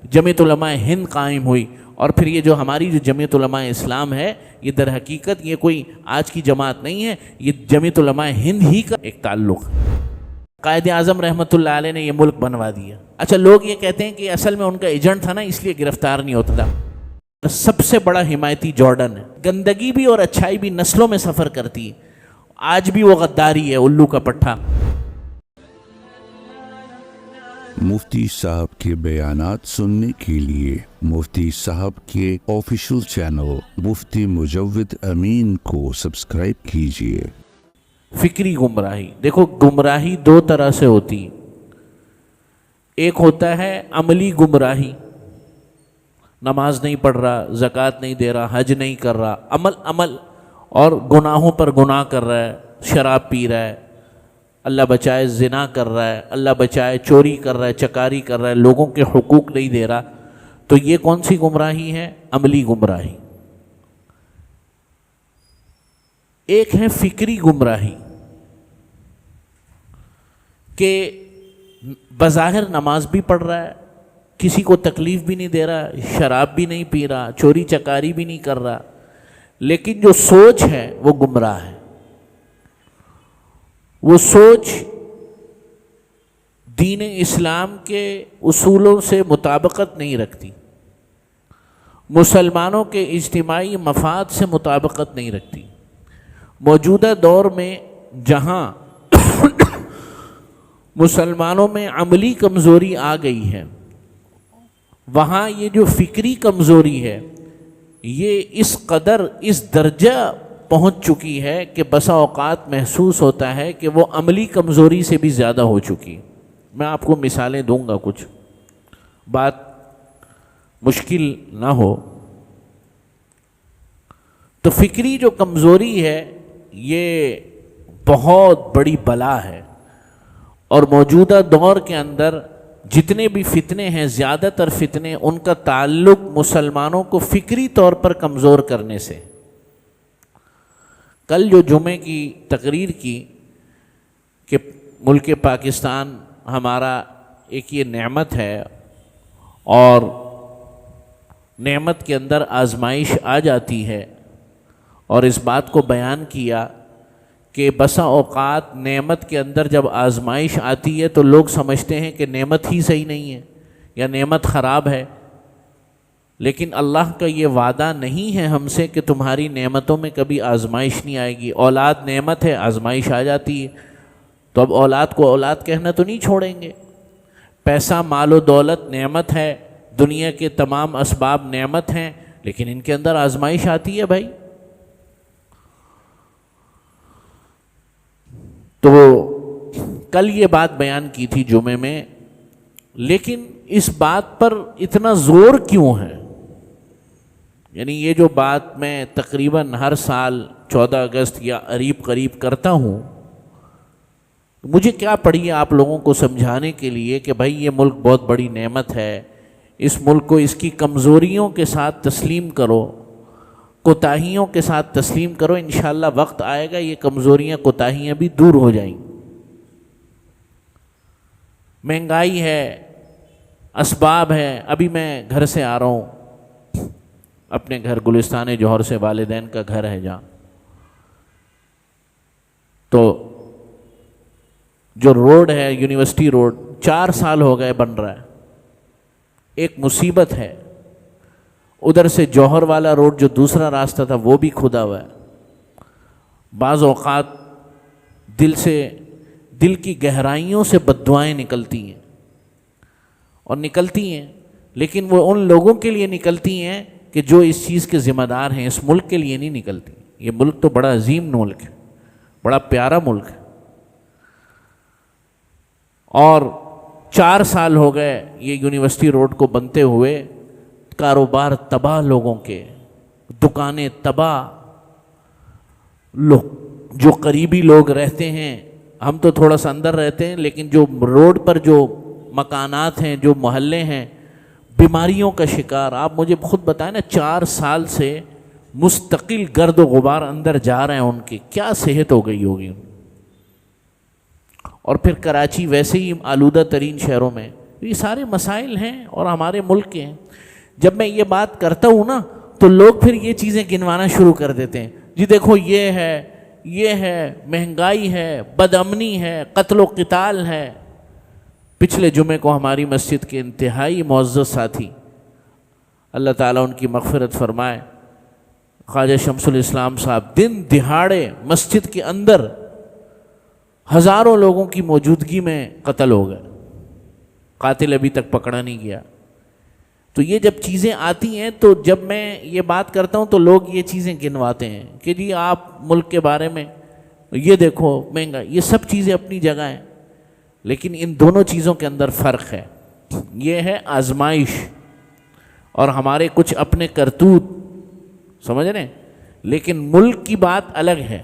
جمعیت علماء ہند قائم ہوئی، اور پھر یہ جو ہماری جو جمعیت علماء اسلام ہے، یہ در حقیقت یہ کوئی آج کی جماعت نہیں ہے، یہ جمعیت علماء ہند ہی کا ایک تعلق ہے۔ قائد اعظم رحمۃ اللہ علیہ نے یہ ملک بنوا دیا۔ اچھا، لوگ یہ کہتے ہیں کہ اصل میں ان کا ایجنٹ تھا نا، اس لیے گرفتار نہیں ہوتا تھا۔ سب سے بڑا حمایتی جارڈن ہے، گندگی بھی اور اچھائی بھی نسلوں میں سفر کرتی ہے، آج بھی وہ غداری ہے، الو کا پٹھا۔ مفتی صاحب کے بیانات سننے کے لیے مفتی صاحب کے آفیشیل چینل مفتی مجود امین کو سبسکرائب کیجیے۔ فکری گمراہی، دیکھو گمراہی دو طرح سے ہوتی، ایک ہوتا ہے عملی گمراہی، نماز نہیں پڑھ رہا، زکوٰۃ نہیں دے رہا، حج نہیں کر رہا، عمل اور گناہوں پر گناہ کر رہا ہے، شراب پی رہا ہے، اللہ بچائے زنا کر رہا ہے، اللہ بچائے چوری کر رہا ہے، چکاری کر رہا ہے، لوگوں کے حقوق نہیں دے رہا، تو یہ کون سی گمراہی ہے؟ عملی گمراہی۔ ایک ہے فکری گمراہی کہ بظاہر نماز بھی پڑھ رہا ہے، کسی کو تکلیف بھی نہیں دے رہا، شراب بھی نہیں پی رہا، چوری چکاری بھی نہیں کر رہا، لیکن جو سوچ ہے وہ گمراہ ہے۔ وہ سوچ دین اسلام کے اصولوں سے مطابقت نہیں رکھتی، مسلمانوں کے اجتماعی مفاد سے مطابقت نہیں رکھتی۔ موجودہ دور میں جہاں مسلمانوں میں عملی کمزوری آ گئی ہے، وہاں یہ جو فکری کمزوری ہے یہ اس قدر اس درجہ پہنچ چکی ہے کہ بسا اوقات محسوس ہوتا ہے کہ وہ عملی کمزوری سے بھی زیادہ ہو چکی۔ میں آپ کو مثالیں دوں گا، کچھ بات مشکل نہ ہو۔ تو فکری جو کمزوری ہے یہ بہت بڑی بلا ہے، اور موجودہ دور کے اندر جتنے بھی فتنے ہیں، زیادہ تر فتنے ان کا تعلق مسلمانوں کو فکری طور پر کمزور کرنے سے۔ کل جو جمعے کی تقریر کی کہ ملک پاکستان ہمارا ایک یہ نعمت ہے، اور نعمت کے اندر آزمائش آ جاتی ہے، اور اس بات کو بیان کیا کہ بسا اوقات نعمت کے اندر جب آزمائش آتی ہے تو لوگ سمجھتے ہیں کہ نعمت ہی صحیح نہیں ہے یا نعمت خراب ہے، لیکن اللہ کا یہ وعدہ نہیں ہے ہم سے کہ تمہاری نعمتوں میں کبھی آزمائش نہیں آئے گی۔ اولاد نعمت ہے، آزمائش آ جاتی ہے، تو اب اولاد کو اولاد کہنا تو نہیں چھوڑیں گے۔ پیسہ مال و دولت نعمت ہے، دنیا کے تمام اسباب نعمت ہیں، لیکن ان کے اندر آزمائش آتی ہے بھائی۔ تو کل یہ بات بیان کی تھی جمعے میں، لیکن اس بات پر اتنا زور کیوں ہے؟ یعنی یہ جو بات میں تقریباً ہر سال 14 اگست یا قریب کرتا ہوں، مجھے کیا پڑی آپ لوگوں کو سمجھانے کے لیے کہ بھائی یہ ملک بہت بڑی نعمت ہے، اس ملک کو اس کی کمزوریوں کے ساتھ تسلیم کرو، کوتاہیوں کے ساتھ تسلیم کرو، انشاءاللہ وقت آئے گا یہ کمزوریاں کوتاہیاں بھی دور ہو جائیں گی۔ مہنگائی ہے، اسباب ہے، ابھی میں گھر سے آ رہا ہوں، اپنے گھر گلستان جوہر سے، والدین کا گھر ہے جہاں، تو جو روڈ ہے یونیورسٹی روڈ 4 سال ہو گئے بن رہا ہے، ایک مصیبت ہے۔ ادھر سے جوہر والا روڈ جو دوسرا راستہ تھا وہ بھی کھدا ہوا ہے۔ بعض اوقات دل کی گہرائیوں سے بددعائیں نکلتی ہیں، اور نکلتی ہیں، لیکن وہ ان لوگوں کے لیے نکلتی ہیں کہ جو اس چیز کے ذمہ دار ہیں، اس ملک کے لیے نہیں نکلتی۔ یہ ملک تو بڑا عظیم ملک ہے، بڑا پیارا ملک ہے، اور 4 سال ہو گئے یہ یونیورسٹی روڈ کو بنتے ہوئے، کاروبار تباہ، لوگوں کے دکانیں تباہ، جو قریبی لوگ رہتے ہیں، ہم تو تھوڑا سا اندر رہتے ہیں، لیکن جو روڈ پر جو مکانات ہیں، جو محلے ہیں، بیماریوں کا شکار۔ آپ مجھے خود بتائیں نا، 4 سال سے مستقل گرد و غبار اندر جا رہے ہیں، ان کی کیا صحت ہو گئی ہوگی۔ اور پھر کراچی ویسے ہی آلودہ ترین شہروں میں، یہ سارے مسائل ہیں اور ہمارے ملک کے ہیں. جب میں یہ بات کرتا ہوں نا تو لوگ پھر یہ چیزیں گنوانا شروع کر دیتے ہیں. جی دیکھو یہ ہے, مہنگائی ہے, بد امنی ہے, قتل و قتال ہے. پچھلے جمعے کو ہماری مسجد کے انتہائی معزز ساتھی, اللہ تعالیٰ ان کی مغفرت فرمائے, خواجہ شمس الاسلام صاحب, دن دہاڑے مسجد کے اندر ہزاروں لوگوں کی موجودگی میں قتل ہو گئے. قاتل ابھی تک پکڑا نہیں گیا. تو یہ جب چیزیں آتی ہیں تو جب میں یہ بات کرتا ہوں تو لوگ یہ چیزیں گنواتے ہیں کہ جی آپ ملک کے بارے میں یہ دیکھو مہنگا. یہ سب چیزیں اپنی جگہ ہیں, لیکن ان دونوں چیزوں کے اندر فرق ہے. یہ ہے آزمائش اور ہمارے کچھ اپنے کرتوت, سمجھ رہے ہیں, لیکن ملک کی بات الگ ہے.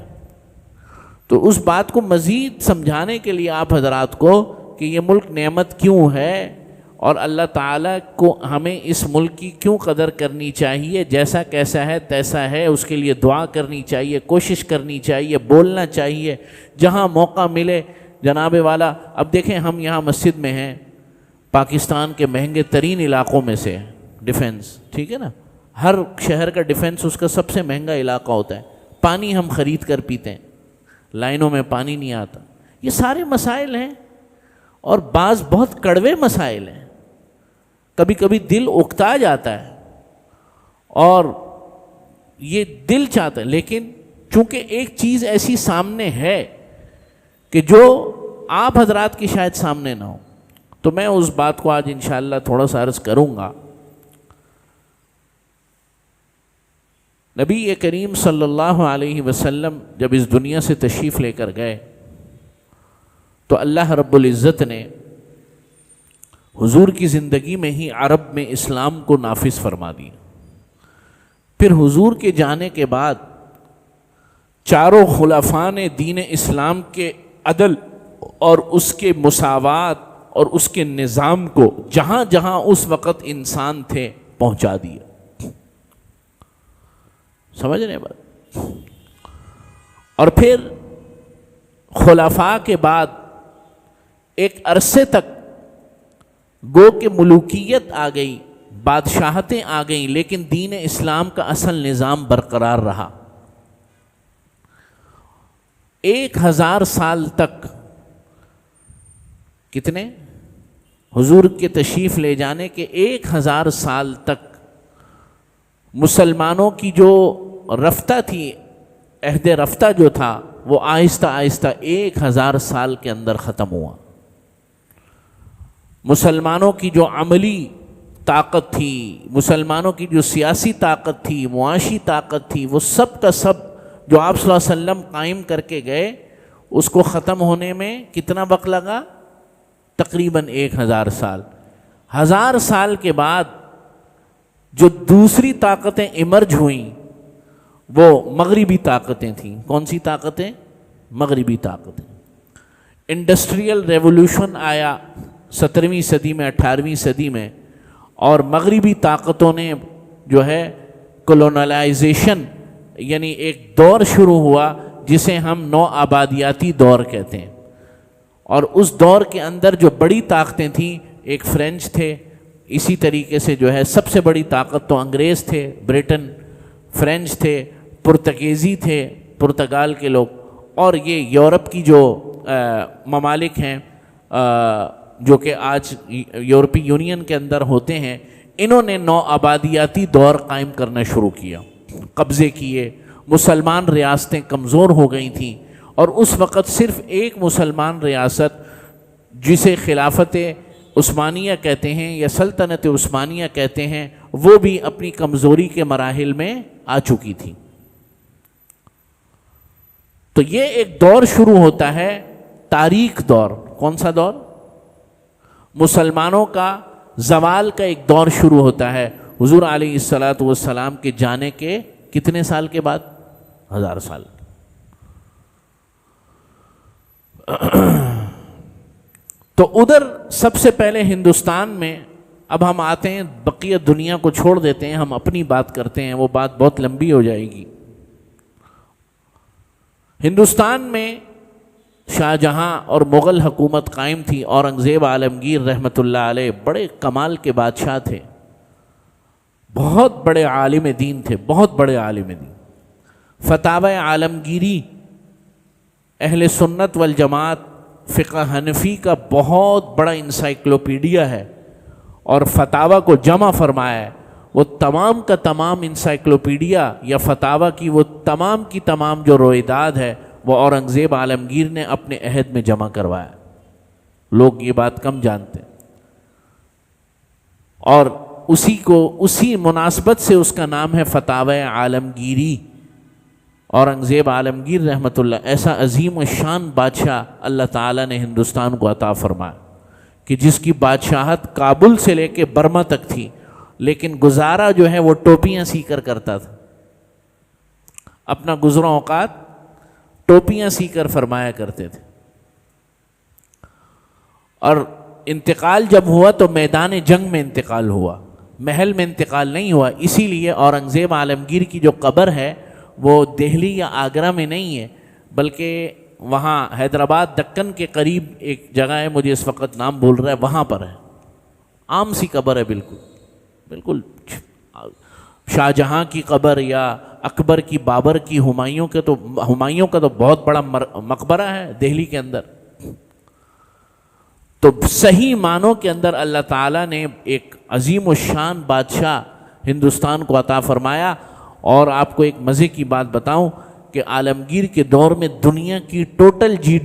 تو اس بات کو مزید سمجھانے کے لیے آپ حضرات کو کہ یہ ملک نعمت کیوں ہے اور اللہ تعالیٰ کو ہمیں اس ملک کی کیوں قدر کرنی چاہیے, جیسا کیسا ہے تیسا ہے, اس کے لیے دعا کرنی چاہیے, کوشش کرنی چاہیے, بولنا چاہیے جہاں موقع ملے. جناب والا اب دیکھیں ہم یہاں مسجد میں ہیں, پاکستان کے مہنگے ترین علاقوں میں سے ڈیفنس, ٹھیک ہے نا, ہر شہر کا ڈیفنس اس کا سب سے مہنگا علاقہ ہوتا ہے. پانی ہم خرید کر پیتے ہیں, لائنوں میں پانی نہیں آتا. یہ سارے مسائل ہیں اور بعض بہت کڑوے مسائل ہیں. کبھی کبھی دل اکتا جاتا ہے اور یہ دل چاہتا ہے, لیکن چونکہ ایک چیز ایسی سامنے ہے کہ جو آپ حضرات کی شاید سامنے نہ ہو, تو میں اس بات کو آج انشاءاللہ تھوڑا سا عرض کروں گا. نبی کریم صلی اللہ علیہ وسلم جب اس دنیا سے تشریف لے کر گئے تو اللہ رب العزت نے حضور کی زندگی میں ہی عرب میں اسلام کو نافذ فرما دیا. پھر حضور کے جانے کے بعد چاروں خلفاء نے دین اسلام کے عدل اور اس کے مساوات اور اس کے نظام کو جہاں جہاں اس وقت انسان تھے پہنچا دیا. سمجھ رہے بات؟ اور پھر خلفاء کے بعد ایک عرصے تک گو کہ ملوکیت آ گئی, بادشاہتیں آ گئیں, لیکن دین اسلام کا اصل نظام برقرار رہا. 1000 سال تک, کتنے؟ حضور کے تشریف لے جانے کے 1000 سال تک مسلمانوں کی جو رفتہ تھی, عہد رفتہ جو تھا, وہ آہستہ آہستہ 1000 سال کے اندر ختم ہوا. مسلمانوں کی جو عملی طاقت تھی, مسلمانوں کی جو سیاسی طاقت تھی, معاشی طاقت تھی, وہ سب کا سب جو آپ صلی اللہ علیہ وسلم قائم کر کے گئے, اس کو ختم ہونے میں کتنا وقت لگا؟ تقریباً 1000 سال. 1000 سال کے بعد جو دوسری طاقتیں ایمرج ہوئیں وہ مغربی طاقتیں تھیں. کون سی طاقتیں؟ مغربی طاقتیں. انڈسٹریل ریولوشن آیا 17ویں صدی میں, 18ویں صدی میں, اور مغربی طاقتوں نے جو ہے کولونلائزیشن, یعنی ایک دور شروع ہوا جسے ہم نو آبادیاتی دور کہتے ہیں. اور اس دور کے اندر جو بڑی طاقتیں تھیں, ایک فرینچ تھے, اسی طریقے سے جو ہے سب سے بڑی طاقت تو انگریز تھے, برٹن, فرینچ تھے, پرتگیزی تھے, پرتگال کے لوگ, اور یہ یورپ کی جو ممالک ہیں جو کہ آج یورپی یونین کے اندر ہوتے ہیں, انہوں نے نو آبادیاتی دور قائم کرنا شروع کیا, قبضے کیے. مسلمان ریاستیں کمزور ہو گئی تھیں, اور اس وقت صرف ایک مسلمان ریاست جسے خلافت عثمانیہ کہتے ہیں یا سلطنت عثمانیہ کہتے ہیں, وہ بھی اپنی کمزوری کے مراحل میں آ چکی تھی. تو یہ ایک دور شروع ہوتا ہے, تاریخ دور. کون سا دور؟ مسلمانوں کا زوال کا ایک دور شروع ہوتا ہے حضور علیہ الصلاۃ والسلام کے جانے کے کتنے سال کے بعد؟ 1000 سال. تو ادھر سب سے پہلے ہندوستان میں, اب ہم آتے ہیں, بقیہ دنیا کو چھوڑ دیتے ہیں, ہم اپنی بات کرتے ہیں, وہ بات بہت لمبی ہو جائے گی. ہندوستان میں شاہ جہاں اور مغل حکومت قائم تھی، اورنگزیب عالمگیر رحمۃ اللہ علیہ بڑے کمال کے بادشاہ تھے، بہت بڑے عالم دین تھے، بہت بڑے عالم دین۔ فتاوی عالمگیری اہل سنت والجماعت فقہ حنفی کا بہت بڑا انسائکلوپیڈیا ہے، اور فتاوی کو جمع فرمایا ہے۔ وہ تمام کا تمام انسائکلوپیڈیا یا فتاوی کی وہ تمام کی تمام جو رویداد ہے وہ اورنگزیب عالمگیر نے اپنے عہد میں جمع کروایا۔ لوگ یہ بات کم جانتے ہیں، اور اسی مناسبت سے اس کا نام ہے فتاوی عالمگیری۔ اورنگزیب عالمگیر رحمۃ اللہ ایسا عظیم و شان بادشاہ اللہ تعالیٰ نے ہندوستان کو عطا فرمایا کہ جس کی بادشاہت کابل سے لے کے برما تک تھی، لیکن گزارا جو ہے وہ ٹوپیاں سی کر کرتا تھا، اپنا گزروں اوقات ٹوپیاں سی کر فرمایا کرتے تھے۔ اور انتقال جب ہوا تو میدان جنگ میں انتقال ہوا، محل میں انتقال نہیں ہوا۔ اسی لیے اورنگزیب عالمگیر کی جو قبر ہے وہ دہلی یا آگرہ میں نہیں ہے، بلکہ وہاں حیدرآباد دکن کے قریب ایک جگہ ہے، مجھے اس وقت نام بھول رہا ہے، وہاں پر ہے۔ عام سی قبر ہے، بالکل بالکل شاہ جہاں کی قبر یا اکبر کی، بابر کی، ہمایوں کا تو بہت بڑا مقبرہ ہے دہلی کے اندر۔ تو صحیح معنوں کے اندر اللہ تعالیٰ نے ایک عظیم الشان بادشاہ ہندوستان کو عطا فرمایا۔ اور آپ کو ایک مزے کی بات بتاؤں کہ عالمگیر کے دور میں دنیا کی ٹوٹل جی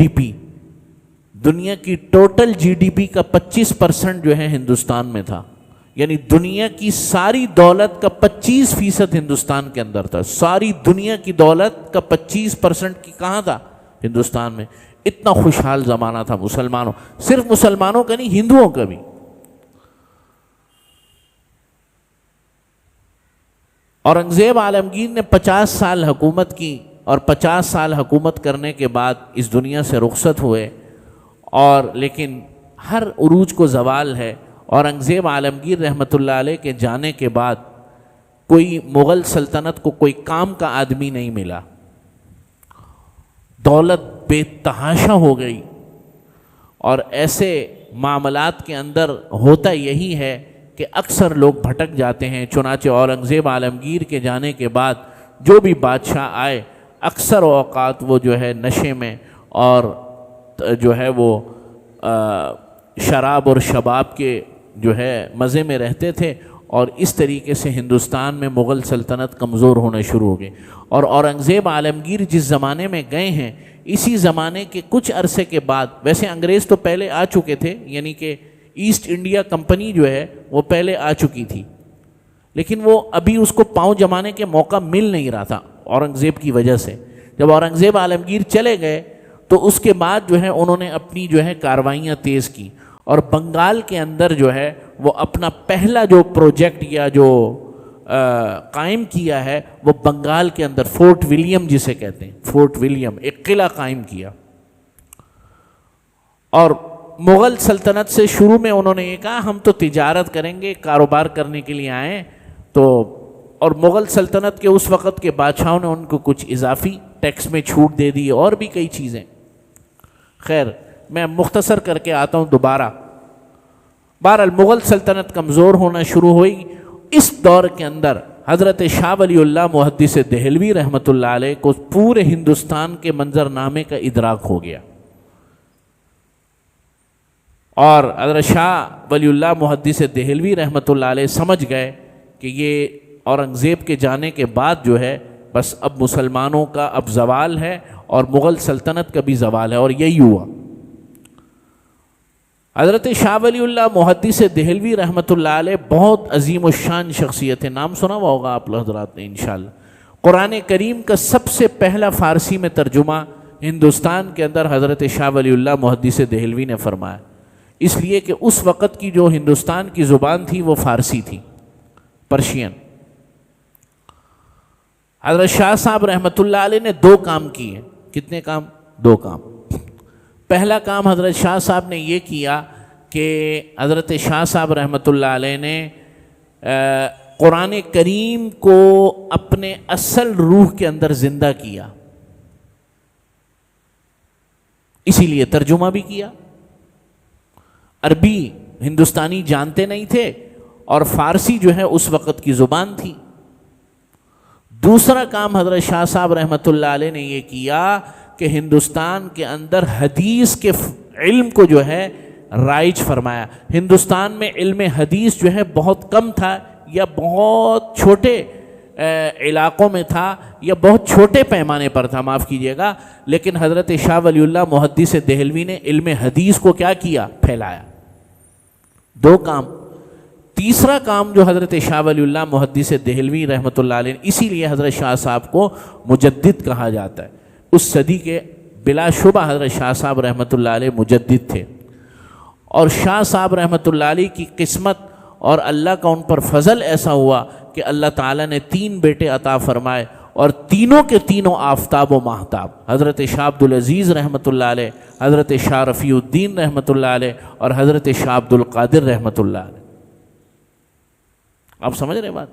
ڈی پی کا 25% جو ہے ہندوستان میں تھا، یعنی دنیا کی ساری دولت کا 25% ہندوستان کے اندر تھا۔ ساری دنیا کی دولت کا 25% کی کہاں تھا؟ ہندوستان میں۔ اتنا خوشحال زمانہ تھا مسلمانوں، صرف مسلمانوں کا نہیں، ہندوؤں کا بھی۔ اورنگزیب عالمگیر نے 50 سال حکومت کی، اور 50 سال حکومت کرنے کے بعد اس دنیا سے رخصت ہوئے، اور لیکن ہر عروج کو زوال ہے۔ اورنگزیب عالمگیر رحمۃ اللہ علیہ کے جانے کے بعد کوئی مغل سلطنت کو کوئی کام کا آدمی نہیں ملا، دولت بے تحاشا ہو گئی۔ اور ایسے معاملات کے اندر ہوتا یہی ہے کہ اکثر لوگ بھٹک جاتے ہیں۔ چنانچہ اورنگزیب عالمگیر کے جانے کے بعد جو بھی بادشاہ آئے اکثر اوقات وہ جو ہے نشے میں اور جو ہے وہ شراب اور شباب کے جو ہے مزے میں رہتے تھے، اور اس طریقے سے ہندوستان میں مغل سلطنت کمزور ہونا شروع ہو گئی۔ اور اورنگزیب عالمگیر جس زمانے میں گئے ہیں، اسی زمانے کے کچھ عرصے کے بعد، ویسے انگریز تو پہلے آ چکے تھے، یعنی کہ ایسٹ انڈیا کمپنی جو ہے وہ پہلے آ چکی تھی، لیکن وہ ابھی اس کو پاؤں جمانے کے موقع مل نہیں رہا تھا اورنگزیب کی وجہ سے۔ جب اورنگزیب عالمگیر چلے گئے تو اس کے بعد جو ہے انہوں نے اپنی جو ہے کاروائیاں تیز کی، اور بنگال کے اندر جو ہے وہ اپنا پہلا جو پروجیکٹ یا جو قائم کیا ہے وہ بنگال کے اندر فورٹ ولیم جسے کہتے ہیں، فورٹ ولیم ایک قلعہ قائم کیا۔ اور مغل سلطنت سے شروع میں انہوں نے یہ کہا ہم تو تجارت کریں گے، کاروبار کرنے کے لیے آئیں تو، اور مغل سلطنت کے اس وقت کے بادشاہوں نے ان کو کچھ اضافی ٹیکس میں چھوٹ دے دی اور بھی کئی چیزیں۔ خیر میں مختصر کر کے آتا ہوں دوبارہ۔ بہرحال مغل سلطنت کمزور ہونا شروع ہوئی۔ اس دور کے اندر حضرت شاہ ولی اللہ محدث دہلوی رحمۃ اللہ علیہ کو پورے ہندوستان کے منظرنامے کا ادراک ہو گیا، اور حضرت شاہ ولی اللہ محدث دہلوی رحمۃ اللہ علیہ سمجھ گئے کہ یہ اورنگزیب کے جانے کے بعد جو ہے بس اب مسلمانوں کا اب زوال ہے اور مغل سلطنت کا بھی زوال ہے، اور یہی ہوا۔ حضرت شاہ ولی اللہ محدث دہلوی رحمۃ اللہ علیہ بہت عظیم الشان شخصیت ہے، نام سنا ہوا ہوگا آپ حضرات نے انشاءاللہ۔ قرآن کریم کا سب سے پہلا فارسی میں ترجمہ ہندوستان کے اندر حضرت شاہ ولی اللہ محدث دہلوی نے فرمایا، اس لیے کہ اس وقت کی جو ہندوستان کی زبان تھی وہ فارسی تھی، پرشین۔ حضرت شاہ صاحب رحمۃ اللہ علیہ نے 2 کام کیے۔ کتنے کام؟ 2 کام۔ پہلا کام حضرت شاہ صاحب نے یہ کیا کہ حضرت شاہ صاحب رحمۃ اللہ علیہ نے قرآن کریم کو اپنے اصل روح کے اندر زندہ کیا۔ اسی لیے ترجمہ بھی کیا. عربی ہندوستانی جانتے نہیں تھے اور فارسی جو ہے اس وقت کی زبان تھی. دوسرا کام حضرت شاہ صاحب رحمۃ اللہ علیہ نے یہ کیا کہ ہندوستان کے اندر حدیث کے علم کو جو ہے رائج فرمایا. ہندوستان میں علم حدیث جو ہے بہت کم تھا یا بہت چھوٹے علاقوں میں تھا یا بہت چھوٹے پیمانے پر تھا، معاف کیجیے گا، لیکن حضرت شاہ ولی اللہ محدث دہلوی نے علم حدیث کو کیا کیا؟ پھیلایا. دو کام. تیسرا کام جو حضرت شاہ ولی اللہ محدث دہلوی رحمۃ اللہ علیہ، اسی لیے حضرت شاہ صاحب کو مجدد کہا جاتا ہے. اس صدی کے بلا شبہ حضرت شاہ صاحب رحمۃ اللہ علیہ مجدد تھے. اور شاہ صاحب رحمۃ اللہ علیہ کی قسمت اور اللہ کا ان پر فضل ایسا ہوا کہ اللہ تعالیٰ نے 3 بیٹے عطا فرمائے اور تینوں کے تینوں آفتاب و ماہتاب. حضرت شاہ عبدالعزیز رحمۃ اللہ علیہ، حضرت شاہ رفیع الدین رحمۃ اللہ علیہ اور حضرت شاہ عبد القادر رحمۃ اللہ علیہ. آپ سمجھ رہے بات؟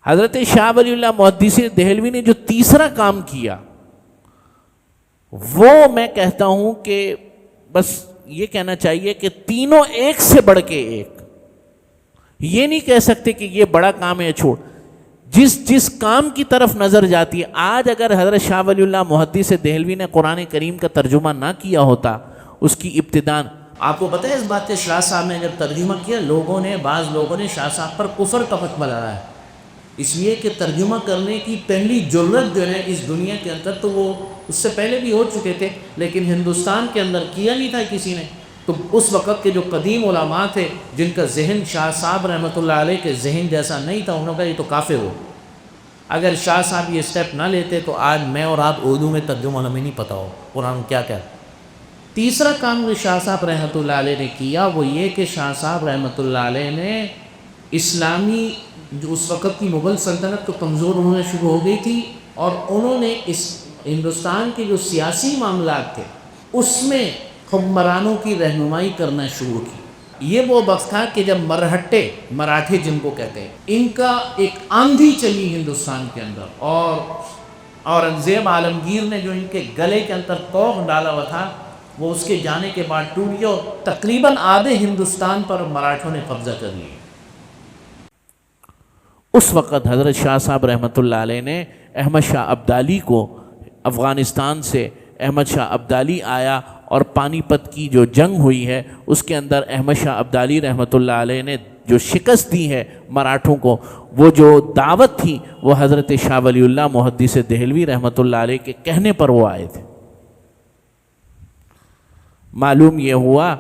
حضرت شاہ ولی اللہ محدث دہلوی نے جو تیسرا کام کیا وہ میں کہتا ہوں کہ بس یہ کہنا چاہیے کہ تینوں ایک سے بڑھ کے ایک. یہ نہیں کہہ سکتے کہ یہ بڑا کام ہے چھوڑ. جس کام کی طرف نظر جاتی ہے، آج اگر حضرت شاہ ولی اللہ محدث دہلوی نے قرآن کریم کا ترجمہ نہ کیا ہوتا، اس کی ابتداء، آپ کو پتہ ہے اس بات کے شاہ صاحب نے جب ترجمہ کیا، بعض لوگوں نے شاہ صاحب پر کفر کا فتویٰ لگایا ہے، اس لیے کہ ترجمہ کرنے کی پہلی جرت جو ہے اس دنیا کے اندر، تو وہ اس سے پہلے بھی ہو چکے تھے لیکن ہندوستان کے اندر کیا نہیں تھا کسی نے. تو اس وقت کے جو قدیم علماء تھے جن کا ذہن شاہ صاحب رحمۃ اللہ علیہ کے ذہن جیسا نہیں تھا، انہوں نے کہا یہ تو کافر ہو. اگر شاہ صاحب یہ سٹیپ نہ لیتے تو آج میں اور آپ اردو میں ترجمہ ہمیں نہیں پتہ ہو قرآن کیا کیا. تیسرا کام جو شاہ صاحب رحمۃ اللہ علیہ نے کیا وہ یہ کہ شاہ صاحب رحمۃ اللہ علیہ نے اسلامی جو اس وقت کی مغل سلطنت کو کمزور ہونا شروع ہو گئی تھی، اور انہوں نے اس ہندوستان کے جو سیاسی معاملات تھے اس میں حکمرانوں کی رہنمائی کرنا شروع کی. یہ وہ وقت تھا کہ جب مراٹھے جن کو کہتے ہیں، ان کا ایک آندھی چلی ہندوستان کے اندر، اور اورنگزیب عالمگیر نے جو ان کے گلے کے اندر توق ڈالا ہوا تھا وہ اس کے جانے کے بعد ٹوٹ گیا اور تقریباً آدھے ہندوستان پر مراٹھوں نے قبضہ کر لیا. اس وقت حضرت شاہ صاحب رحمۃ اللہ علیہ نے احمد شاہ ابدالی کو، افغانستان سے احمد شاہ ابدالی آیا اور پانی پت کی جو جنگ ہوئی ہے اس کے اندر احمد شاہ ابدالی رحمۃ اللہ علیہ نے جو شکست دی ہے مراٹھوں کو، وہ جو دعوت تھی وہ حضرت شاہ ولی اللہ محدث دہلوی رحمۃ اللہ علیہ کے کہنے پر وہ آئے تھے. معلوم یہ ہوا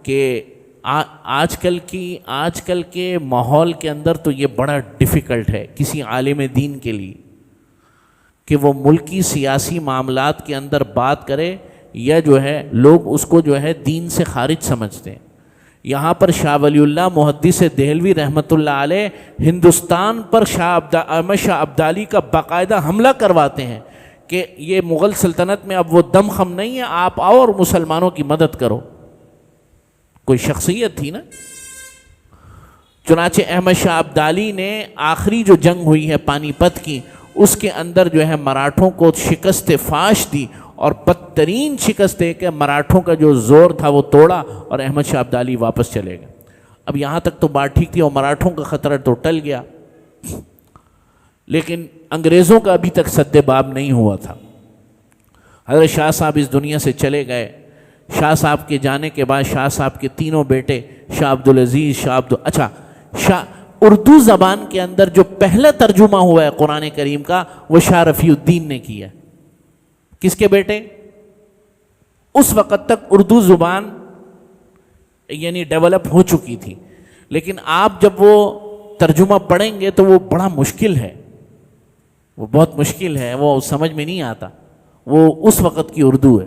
کہ آج کل کے ماحول کے اندر تو یہ بڑا ڈیفیکلٹ ہے کسی عالم دین کے لیے کہ وہ ملکی سیاسی معاملات کے اندر بات کرے، یا جو ہے لوگ اس کو جو ہے دین سے خارج سمجھتے ہیں. یہاں پر شاہ ولی اللہ محدث دہلوی رحمۃ اللہ علیہ ہندوستان پر احمد شاہ ابدالی کا باقاعدہ حملہ کرواتے ہیں کہ یہ مغل سلطنت میں اب وہ دم خم نہیں ہے، آپ آؤ اور مسلمانوں کی مدد کرو. کوئی شخصیت تھی نا. چنانچہ احمد شاہ ابدالی نے آخری جو جنگ ہوئی ہے پانی پت کی، اس کے اندر جو ہے مراٹھوں کو شکست فاش دی، اور بدترین شکست دے کہ مراٹھوں کا جو زور تھا وہ توڑا اور احمد شاہ ابدالی واپس چلے گئے. اب یہاں تک تو بات ٹھیک تھی اور مراٹھوں کا خطرہ تو ٹل گیا، لیکن انگریزوں کا ابھی تک سد باب نہیں ہوا تھا. حضرت شاہ صاحب اس دنیا سے چلے گئے. شاہ صاحب کے جانے کے بعد شاہ صاحب کے تینوں بیٹے شاہ عبدالعزیز، اردو زبان کے اندر جو پہلا ترجمہ ہوا ہے قرآن کریم کا وہ شاہ رفیع الدین نے کیا. کس کے بیٹے؟ اس وقت تک اردو زبان یعنی ڈیولپ ہو چکی تھی، لیکن آپ جب وہ ترجمہ پڑھیں گے تو وہ بڑا مشکل ہے، وہ بہت مشکل ہے، وہ سمجھ میں نہیں آتا، وہ اس وقت کی اردو ہے.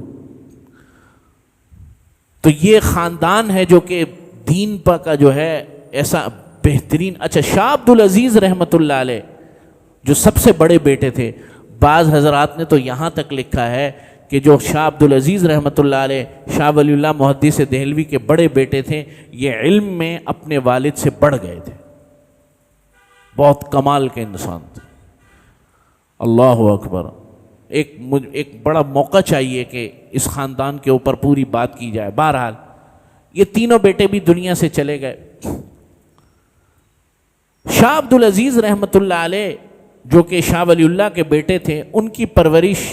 تو یہ خاندان ہے جو کہ دین پر کا جو ہے ایسا بہترین. اچھا، شاہ عبدالعزیز رحمۃ اللہ علیہ جو سب سے بڑے بیٹے تھے، بعض حضرات نے تو یہاں تک لکھا ہے کہ جو شاہ عبدالعزیز رحمۃ اللہ علیہ شاہ ولی اللہ محدث دہلوی کے بڑے بیٹے تھے، یہ علم میں اپنے والد سے بڑھ گئے تھے، بہت کمال کے انسان تھے. اللہ اکبر. ایک بڑا موقع چاہیے کہ اس خاندان کے اوپر پوری بات کی جائے. بہرحال یہ تینوں بیٹے بھی دنیا سے چلے گئے. شاہ عبد العزیز رحمۃ اللہ علیہ جو کہ شاہ ولی اللہ کے بیٹے تھے، ان کی پرورش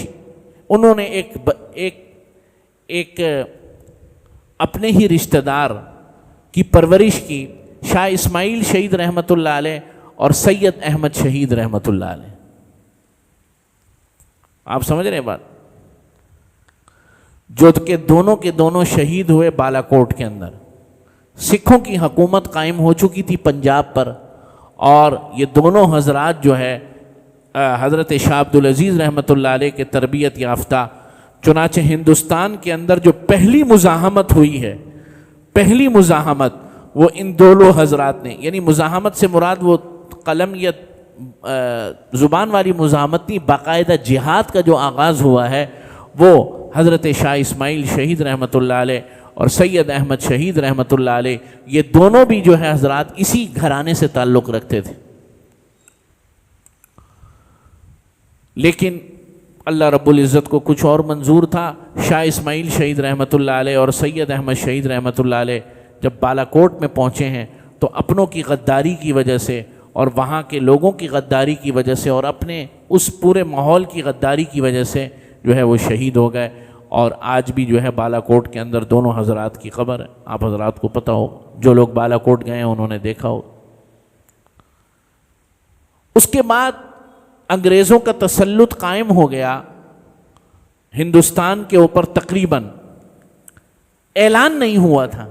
انہوں نے ایک اپنے ہی رشتہ دار کی پرورش کی، شاہ اسماعیل شہید رحمۃ اللہ علیہ اور سید احمد شہید رحمۃ اللہ علیہ. آپ سمجھ رہے ہیں بات؟ جو کہ دونوں کے دونوں شہید ہوئے بالا کوٹ کے اندر. سکھوں کی حکومت قائم ہو چکی تھی پنجاب پر، اور یہ دونوں حضرات جو ہے حضرت شاہ عبد العزیز رحمۃ اللہ علیہ کے تربیت یافتہ. چنانچہ ہندوستان کے اندر جو پہلی مزاحمت ہوئی ہے، پہلی مزاحمت وہ ان دونوں حضرات نے، یعنی مزاحمت سے مراد وہ قلم یا زبان والی مزاحمت نہیں، باقاعدہ جہاد کا جو آغاز ہوا ہے وہ حضرت شاہ اسماعیل شہید رحمۃ اللہ علیہ اور سید احمد شہید رحمۃ اللہ علیہ، یہ دونوں بھی جو ہے حضرات اسی گھرانے سے تعلق رکھتے تھے. لیکن اللہ رب العزت کو کچھ اور منظور تھا. شاہ اسماعیل شہید رحمۃ اللہ علیہ اور سید احمد شہید رحمۃ اللہ علیہ جب بالا کوٹ میں پہنچے ہیں تو اپنوں کی غداری کی وجہ سے اور وہاں کے لوگوں کی غداری کی وجہ سے اور اپنے اس پورے ماحول کی غداری کی وجہ سے جو ہے وہ شہید ہو گئے. اور آج بھی جو ہے بالا کوٹ کے اندر دونوں حضرات کی قبر ہے. آپ حضرات کو پتہ ہو، جو لوگ بالا کوٹ گئے ہیں انہوں نے دیکھا ہو. اس کے بعد انگریزوں کا تسلط قائم ہو گیا ہندوستان کے اوپر. تقریباً اعلان نہیں ہوا تھا،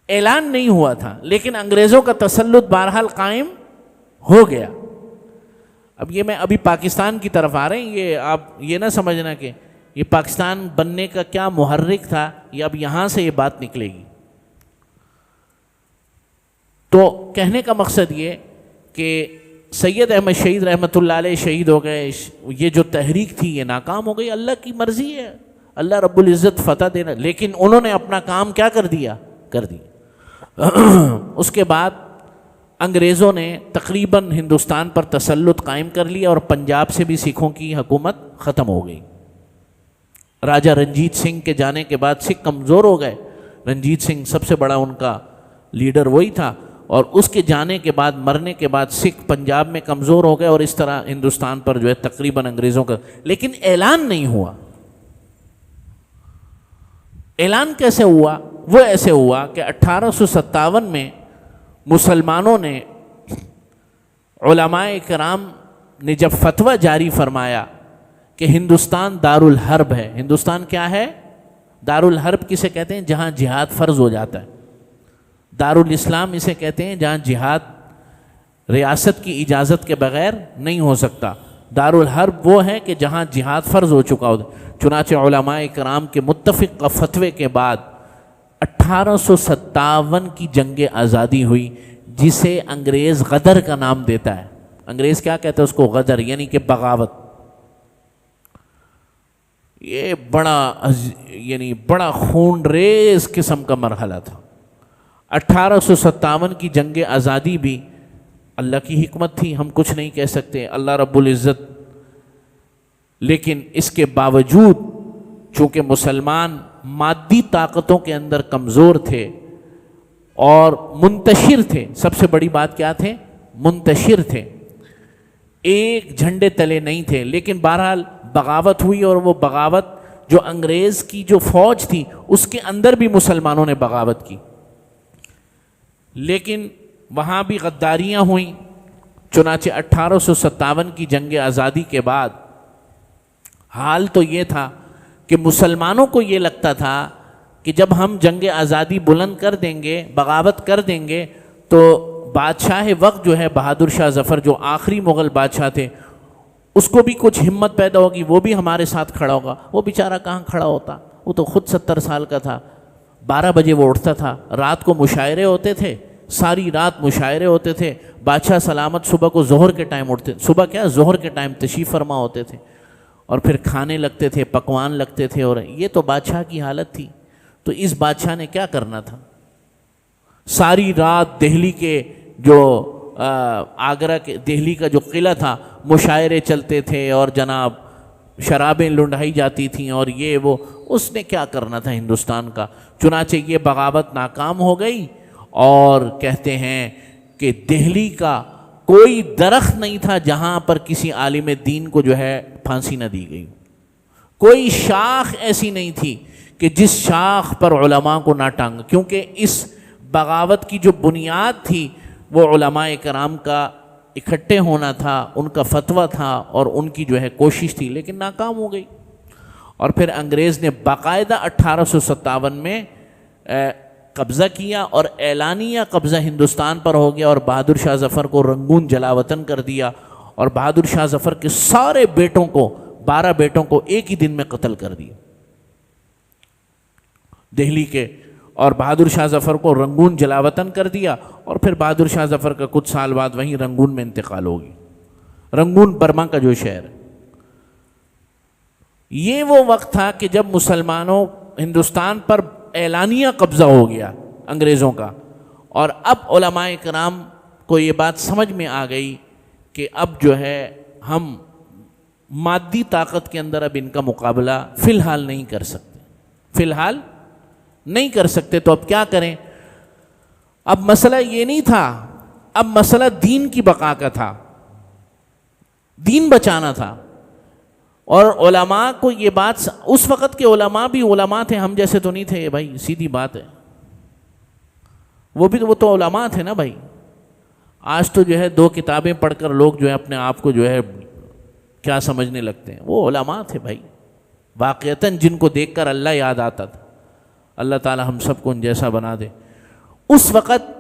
اعلان نہیں ہوا تھا، لیکن انگریزوں کا تسلط بہرحال قائم ہو گیا. اب یہ میں ابھی پاکستان کی طرف آ رہے ہیں، یہ آپ یہ نہ سمجھنا کہ یہ پاکستان بننے کا کیا محرک تھا، یہ اب یہاں سے یہ بات نکلے گی. تو کہنے کا مقصد یہ کہ سید احمد شہید رحمۃ اللہ علیہ شہید ہو گئے. یہ جو تحریک تھی یہ ناکام ہو گئی. اللہ کی مرضی ہے، اللہ رب العزت فتح دینا، لیکن انہوں نے اپنا کام کیا کر دیا. اس کے بعد انگریزوں نے تقریباً ہندوستان پر تسلط قائم کر لیا اور پنجاب سے بھی سکھوں کی حکومت ختم ہو گئی. راجہ رنجیت سنگھ کے جانے کے بعد سکھ کمزور ہو گئے. رنجیت سنگھ سب سے بڑا ان کا لیڈر وہی تھا، اور اس کے جانے کے بعد، مرنے کے بعد سکھ پنجاب میں کمزور ہو گئے، اور اس طرح ہندوستان پر جو ہے تقریباً انگریزوں کا. لیکن اعلان نہیں ہوا. اعلان کیسے ہوا؟ وہ ایسے ہوا کہ 1857 میں مسلمانوں نے، علماء کرام نے جب فتویٰ جاری فرمایا کہ ہندوستان دارالحرب ہے. ہندوستان کیا ہے؟ دارالحرب کسے کہتے ہیں؟ جہاں جہاد فرض ہو جاتا ہے. دارالاسلام اسے کہتے ہیں جہاں جہاد ریاست کی اجازت کے بغیر نہیں ہو سکتا. دارالحرب وہ ہے کہ جہاں جہاد فرض ہو چکا ہو. چنانچہ علماء کرام کے متفق فتوے کے بعد 1857 کی جنگ آزادی ہوئی، جسے انگریز غدر کا نام دیتا ہے. انگریز کیا کہتے ہیں اس کو؟ غدر، یعنی کہ بغاوت. یہ بڑا خون ریز قسم کا مرحلہ تھا. 1857 کی جنگ آزادی بھی اللہ کی حکمت تھی، ہم کچھ نہیں کہہ سکتے، اللہ رب العزت. لیکن اس کے باوجود چونکہ مسلمان مادی طاقتوں کے اندر کمزور تھے اور منتشر تھے، سب سے بڑی بات کیا تھے؟ منتشر تھے، ایک جھنڈے تلے نہیں تھے. لیکن بہرحال بغاوت ہوئی، اور وہ بغاوت جو انگریز کی جو فوج تھی اس کے اندر بھی مسلمانوں نے بغاوت کی. لیکن وہاں بھی غداریاں ہوئیں. چنانچہ 1857 کی جنگ آزادی کے بعد حال تو یہ تھا کہ مسلمانوں کو یہ لگتا تھا کہ جب ہم جنگ آزادی بلند کر دیں گے، بغاوت کر دیں گے، تو بادشاہ وقت جو ہے بہادر شاہ ظفر، جو آخری مغل بادشاہ تھے، اس کو بھی کچھ ہمت پیدا ہوگی، وہ بھی ہمارے ساتھ کھڑا ہوگا. وہ بیچارہ کہاں کھڑا ہوتا، وہ تو خود 70 سال کا تھا. 12 بجے وہ اٹھتا تھا، رات کو مشاعرے ہوتے تھے، ساری رات مشاعرے ہوتے تھے. بادشاہ سلامت صبح کو ظہر کے ٹائم اٹھتے، صبح کیا ظہر کے ٹائم تشریف فرما ہوتے تھے، اور پھر کھانے لگتے تھے، پکوان لگتے تھے. اور یہ تو بادشاہ کی حالت تھی. تو اس بادشاہ نے کیا کرنا تھا؟ ساری رات دہلی کے جو آگرہ کے دہلی کا جو قلعہ تھا، مشاعرے چلتے تھے اور جناب شرابیں لنڈائی جاتی تھیں اور یہ وہ، اس نے کیا کرنا تھا ہندوستان کا؟ چنانچہ یہ بغاوت ناکام ہو گئی، اور کہتے ہیں کہ دہلی کا کوئی درخت نہیں تھا جہاں پر کسی عالم دین کو جو ہے پھانسی نہ دی گئی، کوئی شاخ ایسی نہیں تھی کہ جس شاخ پر علماء کو نہ ٹانگ، کیونکہ اس بغاوت کی جو بنیاد تھی وہ علماء کرام کا اکٹھے ہونا تھا، ان کا فتویٰ تھا اور ان کی جو ہے کوشش تھی، لیکن ناکام ہو گئی۔ اور پھر انگریز نے باقاعدہ 1857 میں قبضہ کیا، اور اعلانیہ قبضہ ہندوستان پر ہو گیا، اور بہادر شاہ ظفر کو رنگون جلا وطن کر دیا، اور بہادر شاہ ظفر کے سارے بیٹوں کو، 12 بیٹوں کو ایک ہی دن میں قتل کر دیا دہلی کے، اور بہادر شاہ ظفر کو رنگون جلا وطن کر دیا، اور پھر بہادر شاہ ظفر کا کچھ سال بعد وہیں رنگون میں انتقال ہو گیا، رنگون برما کا جو شہر ہے۔ یہ وہ وقت تھا کہ جب مسلمانوں ہندوستان پر اعلانیہ قبضہ ہو گیا انگریزوں کا، اور اب علماء کرام کو یہ بات سمجھ میں آ گئی کہ اب جو ہے ہم مادی طاقت کے اندر اب ان کا مقابلہ فی الحال نہیں کر سکتے، فی الحال نہیں کر سکتے، تو اب کیا کریں؟ اب مسئلہ یہ نہیں تھا، اب مسئلہ دین کی بقا کا تھا، دین بچانا تھا۔ اور علماء کو یہ بات، اس وقت کے علماء بھی علماء تھے، ہم جیسے تو نہیں تھے بھائی، سیدھی بات ہے، وہ تو علماء تھے نا بھائی۔ آج تو جو ہے 2 کتابیں پڑھ کر لوگ جو ہے اپنے آپ کو جو ہے کیا سمجھنے لگتے ہیں، وہ علماء تھے بھائی، واقعتاً جن کو دیکھ کر اللہ یاد آتا تھا۔ اللہ تعالی ہم سب کو ان جیسا بنا دے۔ اس وقت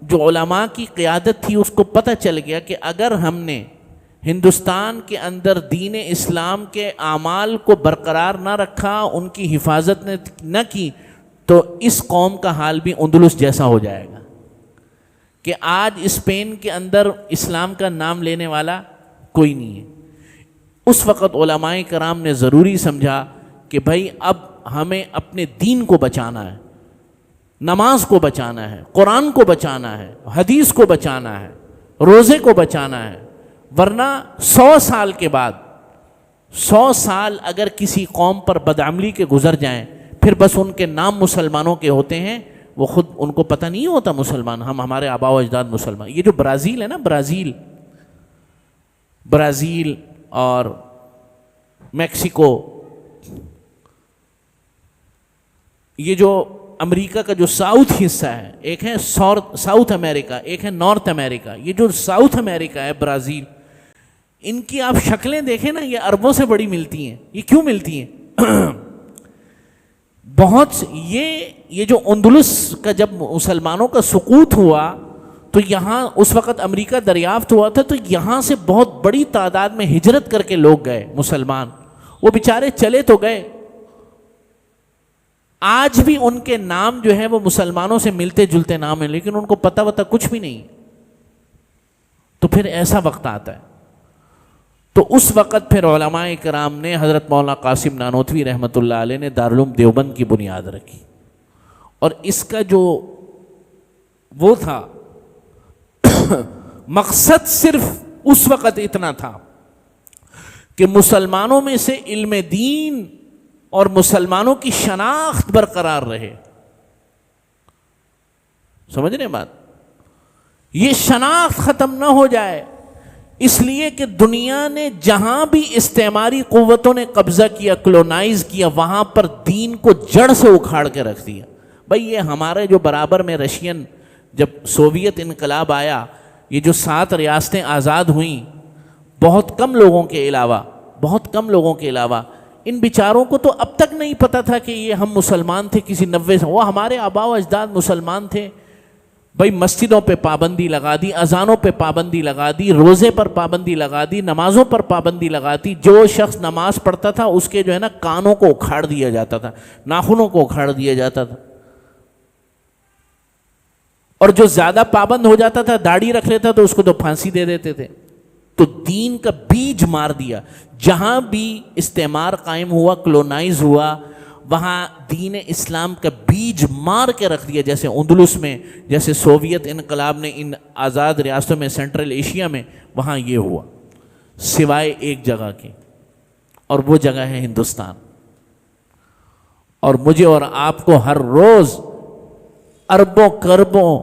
جو علماء کی قیادت تھی، اس کو پتہ چل گیا کہ اگر ہم نے ہندوستان کے اندر دین اسلام کے اعمال کو برقرار نہ رکھا، ان کی حفاظت نہ کی، تو اس قوم کا حال بھی اندلس جیسا ہو جائے گا کہ آج اسپین کے اندر اسلام کا نام لینے والا کوئی نہیں ہے۔ اس وقت علماء کرام نے ضروری سمجھا کہ بھائی اب ہمیں اپنے دین کو بچانا ہے، نماز کو بچانا ہے، قرآن کو بچانا ہے، حدیث کو بچانا ہے، روزے کو بچانا ہے، ورنہ 100 سال کے بعد، 100 سال اگر کسی قوم پر بدعملی کے گزر جائیں، پھر بس ان کے نام مسلمانوں کے ہوتے ہیں، وہ خود ان کو پتہ نہیں ہوتا مسلمان، ہمارے آباء و اجداد مسلمان۔ یہ جو برازیل ہے نا، برازیل اور میکسیکو، یہ جو امریکہ کا جو ساؤتھ حصہ ہے، ایک ہے ساؤتھ امریکہ، ایک ہے نارتھ امریکہ، یہ جو ساؤتھ امریکہ ہے، برازیل، ان کی آپ شکلیں دیکھیں نا، یہ عربوں سے بڑی ملتی ہیں۔ یہ کیوں ملتی ہیں؟ بہت یہ جو اندلس کا جب مسلمانوں کا سقوط ہوا، تو یہاں اس وقت امریکہ دریافت ہوا تھا، تو یہاں سے بہت بڑی تعداد میں ہجرت کر کے لوگ گئے مسلمان، وہ بیچارے چلے تو گئے، آج بھی ان کے نام جو ہے وہ مسلمانوں سے ملتے جلتے نام ہیں، لیکن ان کو پتہ وتہ کچھ بھی نہیں۔ تو پھر ایسا وقت آتا ہے، تو اس وقت پھر علماء کرام نے، حضرت مولانا قاسم نانوتوی رحمۃ اللہ علیہ نے دارالعلوم دیوبند کی بنیاد رکھی، اور اس کا جو وہ تھا مقصد صرف اس وقت اتنا تھا کہ مسلمانوں میں سے علم دین اور مسلمانوں کی شناخت برقرار رہے۔ سمجھ رہے بات؟ یہ شناخت ختم نہ ہو جائے، اس لیے کہ دنیا نے جہاں بھی استعماری قوتوں نے قبضہ کیا، کلونائز کیا، وہاں پر دین کو جڑ سے اکھاڑ کے رکھ دیا۔ بھائی یہ ہمارے جو برابر میں رشین، جب سوویت انقلاب آیا، یہ جو 7 ریاستیں آزاد ہوئیں، بہت کم لوگوں کے علاوہ ان بیچاروں کو تو اب تک نہیں پتا تھا کہ یہ ہم مسلمان تھے کسی 90 سے، وہ ہمارے آباء و اجداد مسلمان تھے۔ بھائی مسجدوں پہ پابندی لگا دی، اذانوں پہ پابندی لگا دی، روزے پر پابندی لگا دی، نمازوں پر پابندی لگا دی۔ جو شخص نماز پڑھتا تھا اس کے جو ہے نا کانوں کو اکھاڑ دیا جاتا تھا، ناخنوں کو اکھاڑ دیا جاتا تھا، اور جو زیادہ پابند ہو جاتا تھا، داڑھی رکھ لیتا تو اس کو تو پھانسی دے دیتے تھے۔ تو دین کا بیج مار دیا۔ جہاں بھی استعمار قائم ہوا، کلونائز ہوا، وہاں دین اسلام کا بیج مار کے رکھ دیا، جیسے اندلس میں، جیسے سوویت انقلاب نے ان آزاد ریاستوں میں، سینٹرل ایشیا میں، وہاں یہ ہوا، سوائے ایک جگہ کے، اور وہ جگہ ہے ہندوستان۔ اور مجھے اور آپ کو ہر روز اربوں کربوں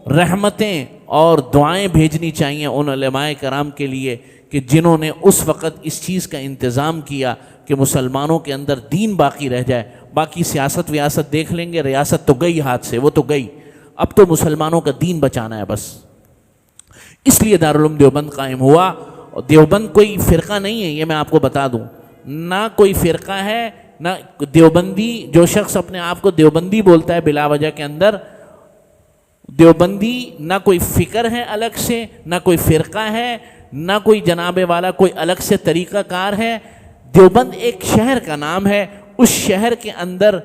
رحمتیں اور دعائیں بھیجنی چاہیے ان علماء کرام کے لیے کہ جنہوں نے اس وقت اس چیز کا انتظام کیا کہ مسلمانوں کے اندر دین باقی رہ جائے۔ باقی سیاست ویاست دیکھ لیں گے، ریاست تو گئی ہاتھ سے، وہ تو گئی، اب تو مسلمانوں کا دین بچانا ہے بس۔ اس لیے دارالعلوم دیوبند قائم ہوا۔ اور دیوبند کوئی فرقہ نہیں ہے، یہ میں آپ کو بتا دوں، نہ کوئی فرقہ ہے، نہ دیوبندی۔ جو شخص اپنے آپ کو دیوبندی بولتا ہے بلا وجہ کے اندر، دیوبندی نہ کوئی فکر ہے الگ سے، نہ کوئی فرقہ ہے، نہ کوئی جناب والا کوئی الگ سے طریقہ کار ہے۔ دیوبند ایک شہر کا نام ہے، اس شہر کے اندر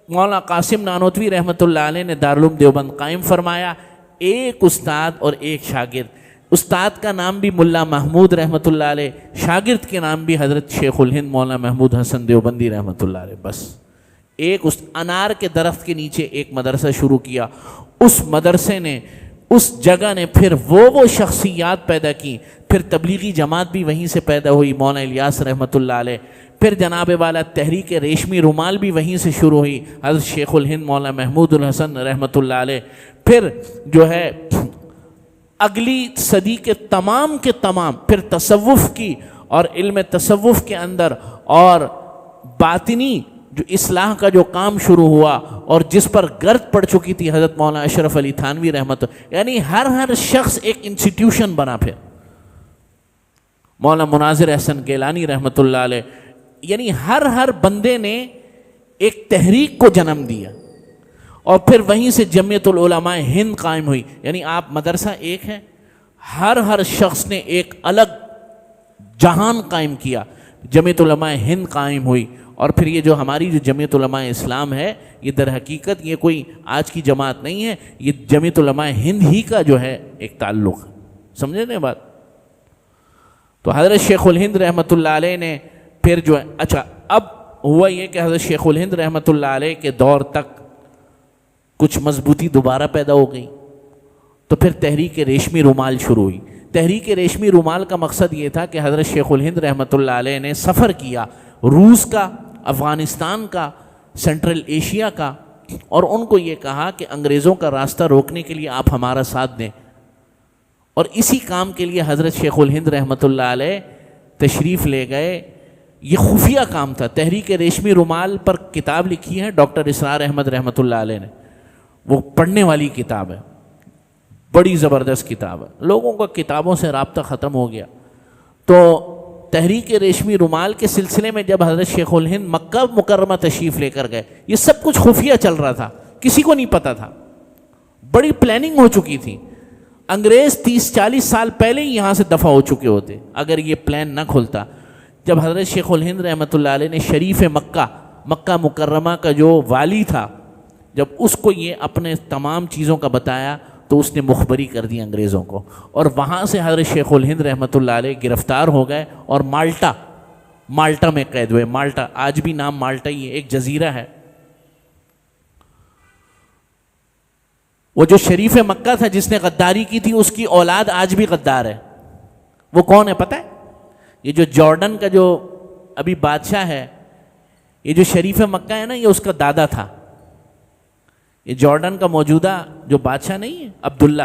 مولانا قاسم نانوتوی رحمۃ اللہ علیہ نے دارالعلوم دیوبند قائم فرمایا، ایک استاد اور ایک شاگرد۔ استاد کا نام بھی ملا محمود رحمۃ اللہ علیہ، شاگرد کے نام بھی حضرت شیخ الہند مولانا محمود حسن دیوبندی رحمۃ اللہ علیہ۔ بس ایک انار کے درخت کے نیچے ایک مدرسہ شروع کیا، اس مدرسے نے، اس جگہ نے پھر وہ شخصیات پیدا کی، پھر تبلیغی جماعت بھی وہیں سے پیدا ہوئی، مولانا الیاس رحمۃ اللہ علیہ، پھر جناب والا تحریک ریشمی رومال بھی وہیں سے شروع ہوئی، حضرت شیخ الہند مولانا محمود الحسن رحمۃ اللہ علیہ۔ پھر جو ہے اگلی صدی کے تمام پھر تصوف کی اور علم تصوف کے اندر اور باطنی جو اصلاح کا جو کام شروع ہوا اور جس پر گرد پڑ چکی تھی حضرت مولانا اشرف علی تھانوی رحمۃ اللہ، یعنی ہر شخص ایک انسٹیٹیوشن بنا، پھر مولانا مناظر احسن گیلانی رحمۃ اللہ علیہ، یعنی ہر بندے نے ایک تحریک کو جنم دیا، اور پھر وہیں سے جمعیت العلماء ہند قائم ہوئی۔ یعنی آپ مدرسہ ایک ہے، ہر شخص نے ایک الگ جہان قائم کیا، جمعیت علماء ہند قائم ہوئی۔ اور پھر یہ جو ہماری جو جمعیت علماء اسلام ہے، یہ در حقیقت یہ کوئی آج کی جماعت نہیں ہے، یہ جمعیت علماء ہند ہی کا جو ہے ایک تعلق ہے، سمجھے نا بات؟ تو حضرت شیخ الہند رحمۃ اللہ علیہ نے پھر جو ہے، اچھا اب ہوا یہ کہ حضرت شیخ الہند رحمۃ اللہ علیہ کے دور تک کچھ مضبوطی دوبارہ پیدا ہو گئی، تو پھر تحریک ریشمی رومال شروع ہوئی۔ تحریک ریشمی رومال کا مقصد یہ تھا کہ حضرت شیخ الہند رحمۃ اللہ علیہ نے سفر کیا روس کا، افغانستان کا، سینٹرل ایشیا کا، اور ان کو یہ کہا کہ انگریزوں کا راستہ روکنے کے لیے آپ ہمارا ساتھ دیں۔ اور اسی کام کے لیے حضرت شیخ الہند رحمۃ اللہ علیہ تشریف لے گئے۔ یہ خفیہ کام تھا۔ تحریک ریشمی رومال پر کتاب لکھی ہے ڈاکٹر اسرار احمد رحمۃ اللہ علیہ نے، وہ پڑھنے والی کتاب ہے، بڑی زبردست کتاب ہے۔ لوگوں کا کتابوں سے رابطہ ختم ہو گیا، تو تحریک ریشمی رومال کے سلسلے میں جب حضرت شیخ الہند مکہ مکرمہ تشریف لے کر گئے، یہ سب کچھ خفیہ چل رہا تھا، کسی کو نہیں پتا تھا، بڑی پلاننگ ہو چکی تھی۔ انگریز 30-40 سال پہلے ہی یہاں سے دفع ہو چکے ہوتے اگر یہ پلان نہ کھلتا۔ جب حضرت شیخ الہند رحمۃ اللہ علیہ نے شریف مکہ مکرمہ کا جو والی تھا، جب اس کو یہ اپنے تمام چیزوں کا بتایا تو اس نے مخبری کر دی انگریزوں کو، اور وہاں سے حضرت شیخ الہند رحمۃ اللہ علیہ گرفتار ہو گئے اور مالٹا میں قید ہوئے۔ مالٹا آج بھی نام مالٹا ہی ہے، ایک جزیرہ ہے۔ وہ جو شریف مکہ تھا جس نے غداری کی تھی، اس کی اولاد آج بھی غدار ہے۔ وہ کون ہے پتہ ہے؟ یہ جو جارڈن کا جو ابھی بادشاہ ہے، یہ جو شریف مکہ ہے نا، یہ اس کا دادا تھا۔ یہ جارڈن کا موجودہ جو بادشاہ نہیں ہے عبداللہ،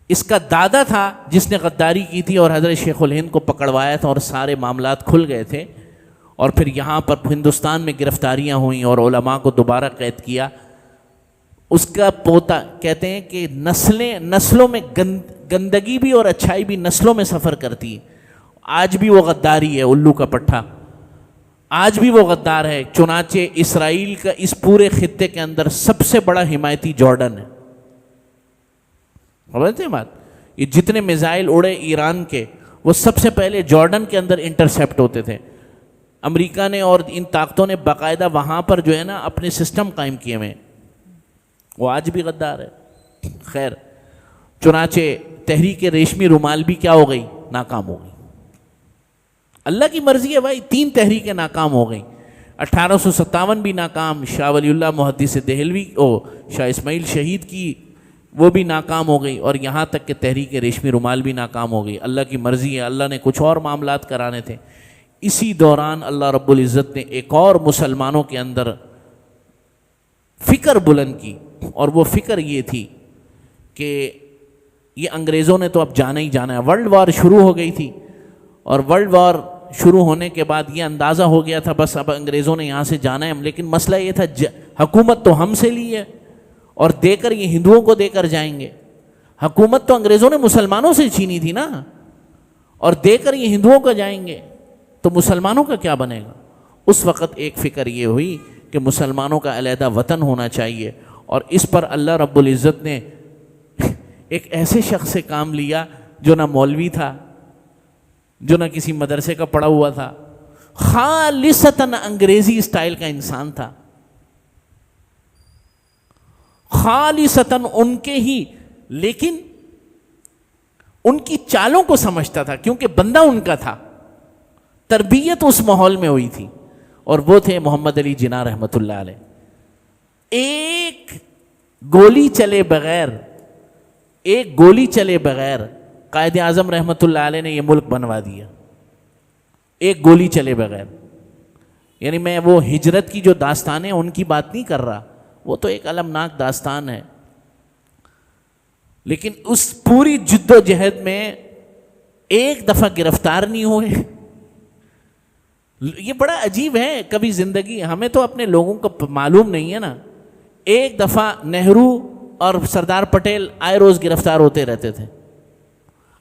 اس کا دادا تھا جس نے غداری کی تھی اور حضرت شیخ الہند کو پکڑوایا تھا، اور سارے معاملات کھل گئے تھے، اور پھر یہاں پر ہندوستان میں گرفتاریاں ہوئیں اور علماء کو دوبارہ قید کیا۔ اس کا پوتا، کہتے ہیں کہ نسلوں میں گندگی بھی اور اچھائی بھی نسلوں میں سفر کرتی ہے۔ آج بھی وہ غداری ہے، الو کا پٹھا، آج بھی وہ غدار ہے۔ چنانچہ اسرائیل کا اس پورے خطے کے اندر سب سے بڑا حمایتی جارڈن ہے، سمجھتے ہیں بات؟ یہ جتنے میزائل اڑے ایران کے، وہ سب سے پہلے جارڈن کے اندر انٹرسیپٹ ہوتے تھے۔ امریکہ نے اور ان طاقتوں نے باقاعدہ وہاں پر جو ہے نا اپنے سسٹم قائم کیے ہوئے، وہ آج بھی غدار ہے۔ خیر، چنانچہ تحریک ریشمی رومال بھی کیا ہو گئی؟ ناکام ہو گئی۔ اللہ کی مرضی ہے بھائی، 3 تحریکیں ناکام ہو گئیں۔ 1857 بھی ناکام، شاہ ولی اللہ محدث دہلوی شاہ اسماعیل شہید کی وہ بھی ناکام ہو گئی، اور یہاں تک کہ تحریک ریشمی رومال بھی ناکام ہو گئی۔ اللہ کی مرضی ہے، اللہ نے کچھ اور معاملات کرانے تھے۔ اسی دوران اللہ رب العزت نے ایک اور مسلمانوں کے اندر فکر بلند کی، اور وہ فکر یہ تھی کہ یہ انگریزوں نے تو اب جانا ہی جانا ہے۔ ورلڈ وار شروع ہو گئی تھی، اور ورلڈ وار شروع ہونے کے بعد یہ اندازہ ہو گیا تھا بس اب انگریزوں نے یہاں سے جانا ہے، لیکن مسئلہ یہ تھا حکومت تو ہم سے لی ہے اور دے کر یہ ہندوؤں کو دے کر جائیں گے۔ حکومت تو انگریزوں نے مسلمانوں سے چھینی تھی نا، اور دے کر یہ ہندوؤں کو جائیں گے تو مسلمانوں کا کیا بنے گا؟ اس وقت ایک فکر یہ ہوئی کہ مسلمانوں کا علیحدہ وطن ہونا چاہیے، اور اس پر اللہ رب العزت نے ایک ایسے شخص سے کام لیا جو نہ مولوی تھا، جو نہ کسی مدرسے کا پڑھا ہوا تھا، خالصتاً انگریزی اسٹائل کا انسان تھا، خالصتاً ان کے ہی، لیکن ان کی چالوں کو سمجھتا تھا کیونکہ بندہ ان کا تھا، تربیت اس ماحول میں ہوئی تھی، اور وہ تھے محمد علی جناح رحمۃ اللہ علیہ۔ ایک گولی چلے بغیر قائد اعظم رحمۃ اللہ علیہ نے یہ ملک بنوا دیا، ایک گولی چلے بغیر۔ یعنی میں وہ ہجرت کی جو داستانیں ان کی بات نہیں کر رہا، وہ تو ایک المناک داستان ہے، لیکن اس پوری جد و جہد میں ایک دفعہ گرفتار نہیں ہوئے۔ یہ بڑا عجیب ہے، کبھی زندگی ہمیں تو اپنے لوگوں کو معلوم نہیں ہے نا۔ ایک دفعہ نہرو اور سردار پٹیل آئے روز گرفتار ہوتے رہتے تھے۔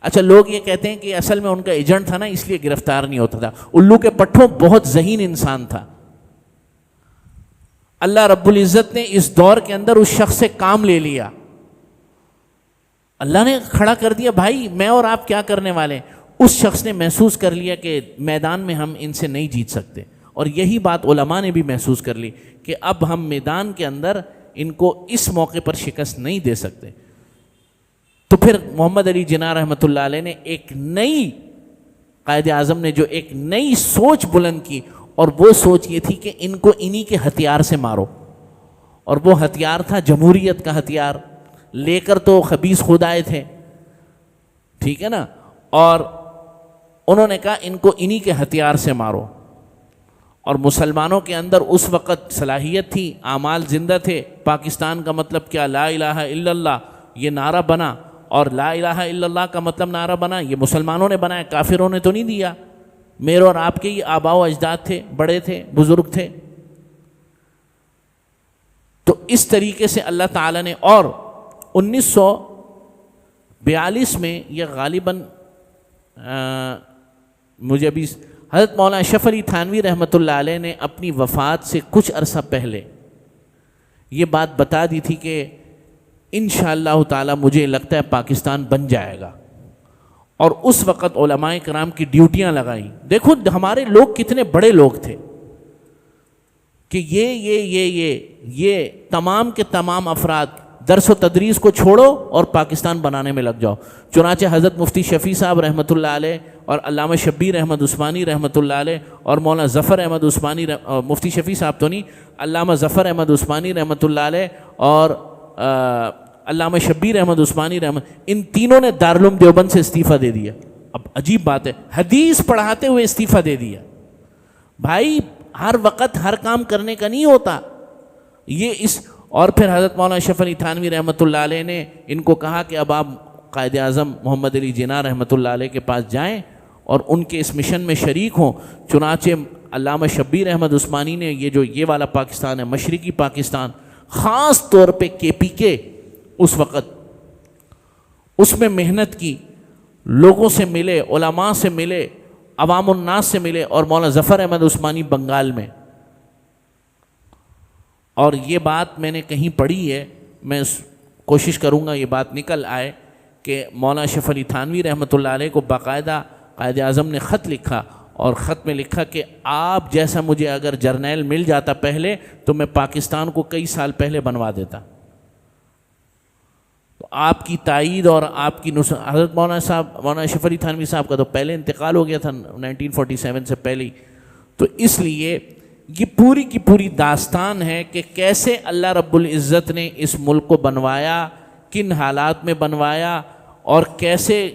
اچھا، لوگ یہ کہتے ہیں کہ اصل میں ان کا ایجنٹ تھا نا، اس لیے گرفتار نہیں ہوتا تھا۔ الو کے پٹھوں بہت ذہین انسان تھا۔ اللہ رب العزت نے اس دور کے اندر اس شخص سے کام لے لیا، اللہ نے کھڑا کر دیا، بھائی میں اور آپ کیا کرنے والے ہیں۔ اس شخص نے محسوس کر لیا کہ میدان میں ہم ان سے نہیں جیت سکتے، اور یہی بات علماء نے بھی محسوس کر لی کہ اب ہم میدان کے اندر ان کو اس موقع پر شکست نہیں دے سکتے۔ تو پھر محمد علی جناح رحمۃ اللہ علیہ نے ایک نئی، قائد اعظم نے جو ایک نئی سوچ بلند کی، اور وہ سوچ یہ تھی کہ ان کو انہی کے ہتھیار سے مارو، اور وہ ہتھیار تھا جمہوریت کا ہتھیار، لے کر تو خبیث خود آئے تھے، ٹھیک ہے نا، اور انہوں نے کہا ان کو انہی کے ہتھیار سے مارو۔ اور مسلمانوں کے اندر اس وقت صلاحیت تھی، اعمال زندہ تھے۔ پاکستان کا مطلب کیا؟ لا الہ الا اللہ، یہ نعرہ بنا، اور لا الہ الا اللہ کا مطلب نعرہ بنا یہ مسلمانوں نے بنایا، کافروں نے تو نہیں دیا۔ میرے اور آپ کے یہ آباء و اجداد تھے، بڑے تھے، بزرگ تھے۔ تو اس طریقے سے اللہ تعالیٰ نے، اور 1942 میں یہ غالباً مجھے ابھی حضرت مولانا اشرف علی تھانوی رحمۃ اللہ علیہ نے اپنی وفات سے کچھ عرصہ پہلے یہ بات بتا دی تھی کہ انشاءاللہ تعالی مجھے لگتا ہے پاکستان بن جائے گا، اور اس وقت علماء کرام کی ڈیوٹیاں لگائیں۔ دیکھو ہمارے لوگ کتنے بڑے لوگ تھے کہ یہ تمام کے تمام افراد درس و تدریس کو چھوڑو اور پاکستان بنانے میں لگ جاؤ۔ چنانچہ حضرت مفتی شفیع صاحب رحمۃ اللہ علیہ اور علامہ شبیر احمد عثمانی رحمۃ اللہ علیہ اور مولانا ظفر احمد عثمانی، مفتی شفیع صاحب تو نہیں، علامہ ظفر احمد عثمانی رحمۃ اللہ علیہ اور علامہ شبیر احمد عثمانی رحمۃ، ان تینوں نے دارالعلوم دیوبند سے استعفیٰ دے دیا۔ اب عجیب بات ہے، حدیث پڑھاتے ہوئے استعفیٰ دے دیا۔ بھائی ہر وقت ہر کام کرنے کا نہیں ہوتا یہ اس۔ اور پھر حضرت مولانا اشرف علی تھانوی رحمۃ اللہ علیہ نے ان کو کہا کہ اب آپ قائد اعظم محمد علی جناح رحمۃ اللہ علیہ کے پاس جائیں اور ان کے اس مشن میں شریک ہوں۔ چنانچہ علامہ شبیر احمد عثمانی نے یہ والا پاکستان ہے، مشرقی پاکستان، خاص طور پہ KPK اس وقت اس میں محنت کی، لوگوں سے ملے، علماء سے ملے، عوام الناس سے ملے، اور مولانا ظفر احمد عثمانی بنگال میں۔ اور یہ بات میں نے کہیں پڑھی ہے، میں کوشش کروں گا یہ بات نکل آئے کہ مولانا اشرف علی تھانوی رحمۃ اللہ علیہ کو باقاعدہ قائد اعظم نے خط لکھا، اور خط میں لکھا کہ آپ جیسا مجھے اگر جرنیل مل جاتا پہلے تو میں پاکستان کو کئی سال پہلے بنوا دیتا۔ تو آپ کی تائید اور آپ کی حضرت مولانا اشرف علی تھانوی صاحب کا تو پہلے انتقال ہو گیا تھا 1947 سے پہلے ہی، تو اس لیے یہ پوری کی پوری داستان ہے کہ کیسے اللہ رب العزت نے اس ملک کو بنوایا، کن حالات میں بنوایا، اور کیسے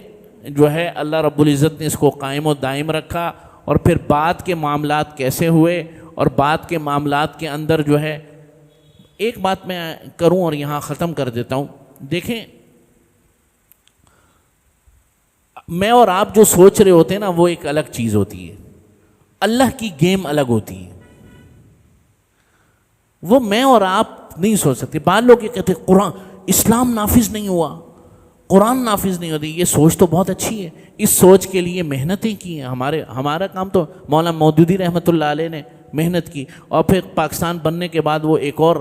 جو ہے اللہ رب العزت نے اس کو قائم و دائم رکھا، اور پھر بعد کے معاملات کیسے ہوئے، اور بعد کے معاملات کے اندر جو ہے ایک بات میں کروں اور یہاں ختم کر دیتا ہوں. دیکھیں، میں اور آپ جو سوچ رہے ہوتے ہیں نا وہ ایک الگ چیز ہوتی ہے، اللہ کی گیم الگ ہوتی ہے، وہ میں اور آپ نہیں سوچ سکتے. بعض لوگ یہ کہتے ہیں قرآن اسلام نافذ نہیں ہوا، قرآن نافذ نہیں ہوتی. یہ سوچ تو بہت اچھی ہے، اس سوچ کے لیے محنتیں کی ہیں. ہمارا کام تو مولانا مودودی رحمۃ اللہ علیہ نے محنت کی، اور پھر پاکستان بننے کے بعد وہ ایک اور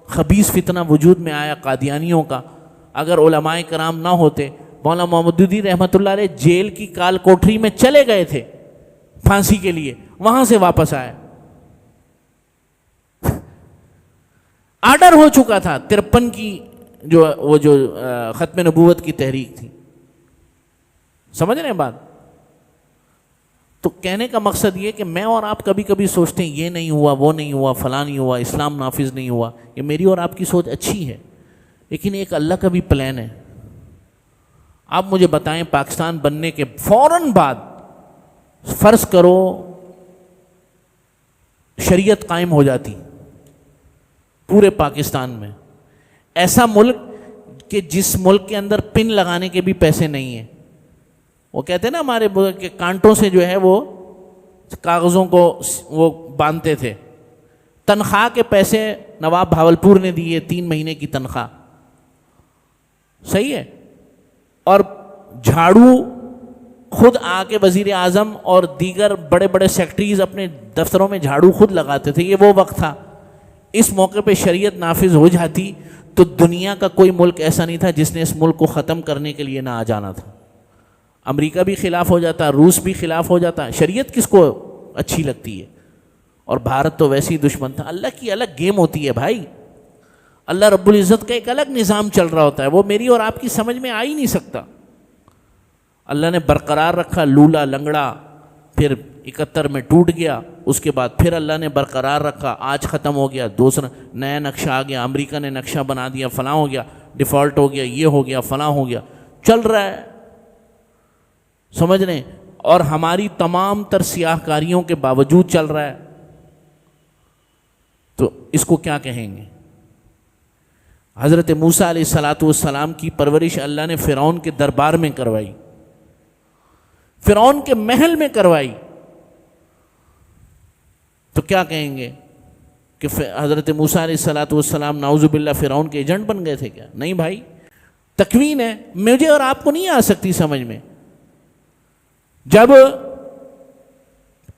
خبیث فتنہ وجود میں آیا قادیانیوں کا. اگر علماء کرام نہ ہوتے، مولانا مودودی رحمۃ اللہ علیہ جیل کی کال کوٹری میں چلے گئے تھے پھانسی کے لیے، وہاں سے واپس آئے. آرڈر ہو چکا تھا 53 کی جو ختم نبوت کی تحریک تھی. سمجھ رہے ہیں بات؟ تو کہنے کا مقصد یہ کہ میں اور آپ کبھی کبھی سوچتے ہیں یہ نہیں ہوا، وہ نہیں ہوا، فلاں نہیں ہوا، اسلام نافذ نہیں ہوا. یہ میری اور آپ کی سوچ اچھی ہے، لیکن ایک اللہ کا بھی پلان ہے. آپ مجھے بتائیں، پاکستان بننے کے فوراً بعد فرض کرو شریعت قائم ہو جاتی پورے پاکستان میں، ایسا ملک کہ جس ملک کے اندر پن لگانے کے بھی پیسے نہیں ہیں. وہ کہتے ہیں نا ہمارے کہ کانٹوں سے جو ہے وہ کاغذوں کو وہ باندھتے تھے. تنخواہ کے پیسے نواب بھاولپور نے دیے 3 مہینے کی تنخواہ، صحیح ہے. اور جھاڑو خود آ کے وزیر اعظم اور دیگر بڑے بڑے سیکٹریز اپنے دفتروں میں جھاڑو خود لگاتے تھے. یہ وہ وقت تھا. اس موقع پہ شریعت نافذ ہو جاتی تو دنیا کا کوئی ملک ایسا نہیں تھا جس نے اس ملک کو ختم کرنے کے لیے نہ آ جانا تھا. امریکہ بھی خلاف ہو جاتا، روس بھی خلاف ہو جاتا. شریعت کس کو اچھی لگتی ہے؟ اور بھارت تو ویسے ہی دشمن تھا. اللہ کی الگ گیم ہوتی ہے بھائی. اللہ رب العزت کا ایک الگ نظام چل رہا ہوتا ہے، وہ میری اور آپ کی سمجھ میں آ ہی نہیں سکتا. اللہ نے برقرار رکھا، لولا لنگڑا پھر 71 میں ٹوٹ گیا، اس کے بعد پھر اللہ نے برقرار رکھا، آج ختم ہو گیا، دوسرا نیا نقشہ آ گیا، امریکہ نے نقشہ بنا دیا، فلاں ہو گیا، ڈیفالٹ ہو گیا، یہ ہو گیا، فلاں ہو گیا، چل رہا ہے. سمجھ رہے ہیں؟ اور ہماری تمام تر سیاہ کاریوں کے باوجود چل رہا ہے. تو اس کو کیا کہیں گے؟ حضرت موسیٰ علیہ السلام کی پرورش اللہ نے فرعون کے دربار میں کروائی، فرعون کے محل میں کروائی. تو کیا کہیں گے کہ حضرت موسیٰ علیہ السلام نعوذ باللہ فرعون کے ایجنٹ بن گئے تھے کیا؟ نہیں بھائی، تکوین ہے، مجھے اور آپ کو نہیں آ سکتی سمجھ میں. جب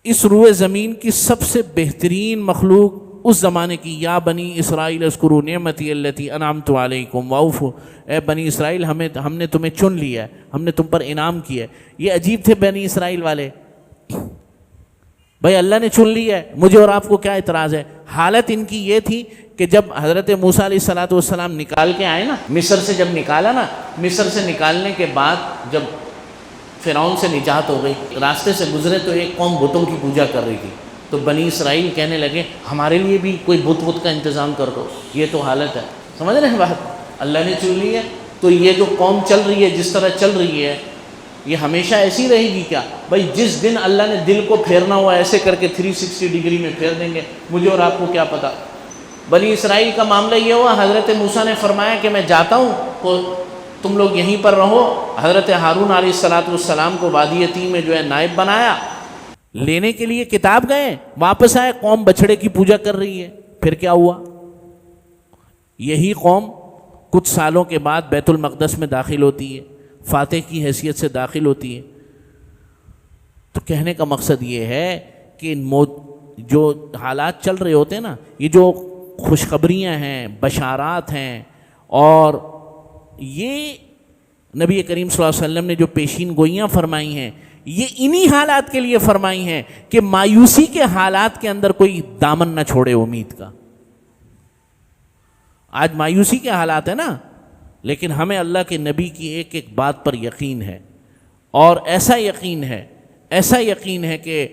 اس روئے زمین کی سب سے بہترین مخلوق اس زمانے کی، یا بنی اسرائیل اذکروا نعمتی التی انعمت علیکم واوفوا، اے بنی اسرائیل ہم نے تمہیں چن لیا ہے، ہم نے تم پر انعام کیا ہے. یہ عجیب تھے بنی اسرائیل والے، بھائی اللہ نے چن لیا ہے، مجھے اور آپ کو کیا اعتراض ہے؟ حالت ان کی یہ تھی کہ جب حضرت موسیٰ علیہ السلام نکال کے آئے نا مصر سے، جب نکالا نا مصر سے، نکالنے کے بعد جب فرعون سے نجات ہو گئی، راستے سے گزرے تو ایک قوم بتوں کی پوجا کر رہی تھی. تو بنی اسرائیل کہنے لگے ہمارے لیے بھی کوئی بت کا انتظام کر دو. یہ تو حالت ہے، سمجھ رہے ہیں بات؟ اللہ نے چن لی ہے تو یہ جو قوم چل رہی ہے، جس طرح چل رہی ہے، یہ ہمیشہ ایسی رہے گی کیا؟ بھائی جس دن اللہ نے دل کو پھیرنا ہوا ایسے کر کے 360 ڈگری میں پھیر دیں گے. مجھے اور آپ کو کیا پتا؟ بنی اسرائیل کا معاملہ یہ ہوا، حضرت موسیٰ نے فرمایا کہ میں جاتا ہوں تو تم لوگ یہیں پر رہو. حضرت ہارون علیہ السلام کو وادی تین میں جو ہے نائب بنایا، لینے کے لیے کتاب گئے، واپس آئے، قوم بچھڑے کی پوجا کر رہی ہے. پھر کیا ہوا؟ یہی قوم کچھ سالوں کے بعد بیت المقدس میں داخل ہوتی ہے، فاتح کی حیثیت سے داخل ہوتی ہے. تو کہنے کا مقصد یہ ہے کہ جو حالات چل رہے ہوتے ہیں نا، یہ جو خوشخبریاں ہیں، بشارات ہیں، اور یہ نبی کریم صلی اللہ علیہ وسلم نے جو پیشین گوئیاں فرمائی ہیں، یہ انہی حالات کے لیے فرمائی ہیں کہ مایوسی کے حالات کے اندر کوئی دامن نہ چھوڑے امید کا. آج مایوسی کے حالات ہیں نا، لیکن ہمیں اللہ کے نبی کی ایک ایک بات پر یقین ہے، اور ایسا یقین ہے کہ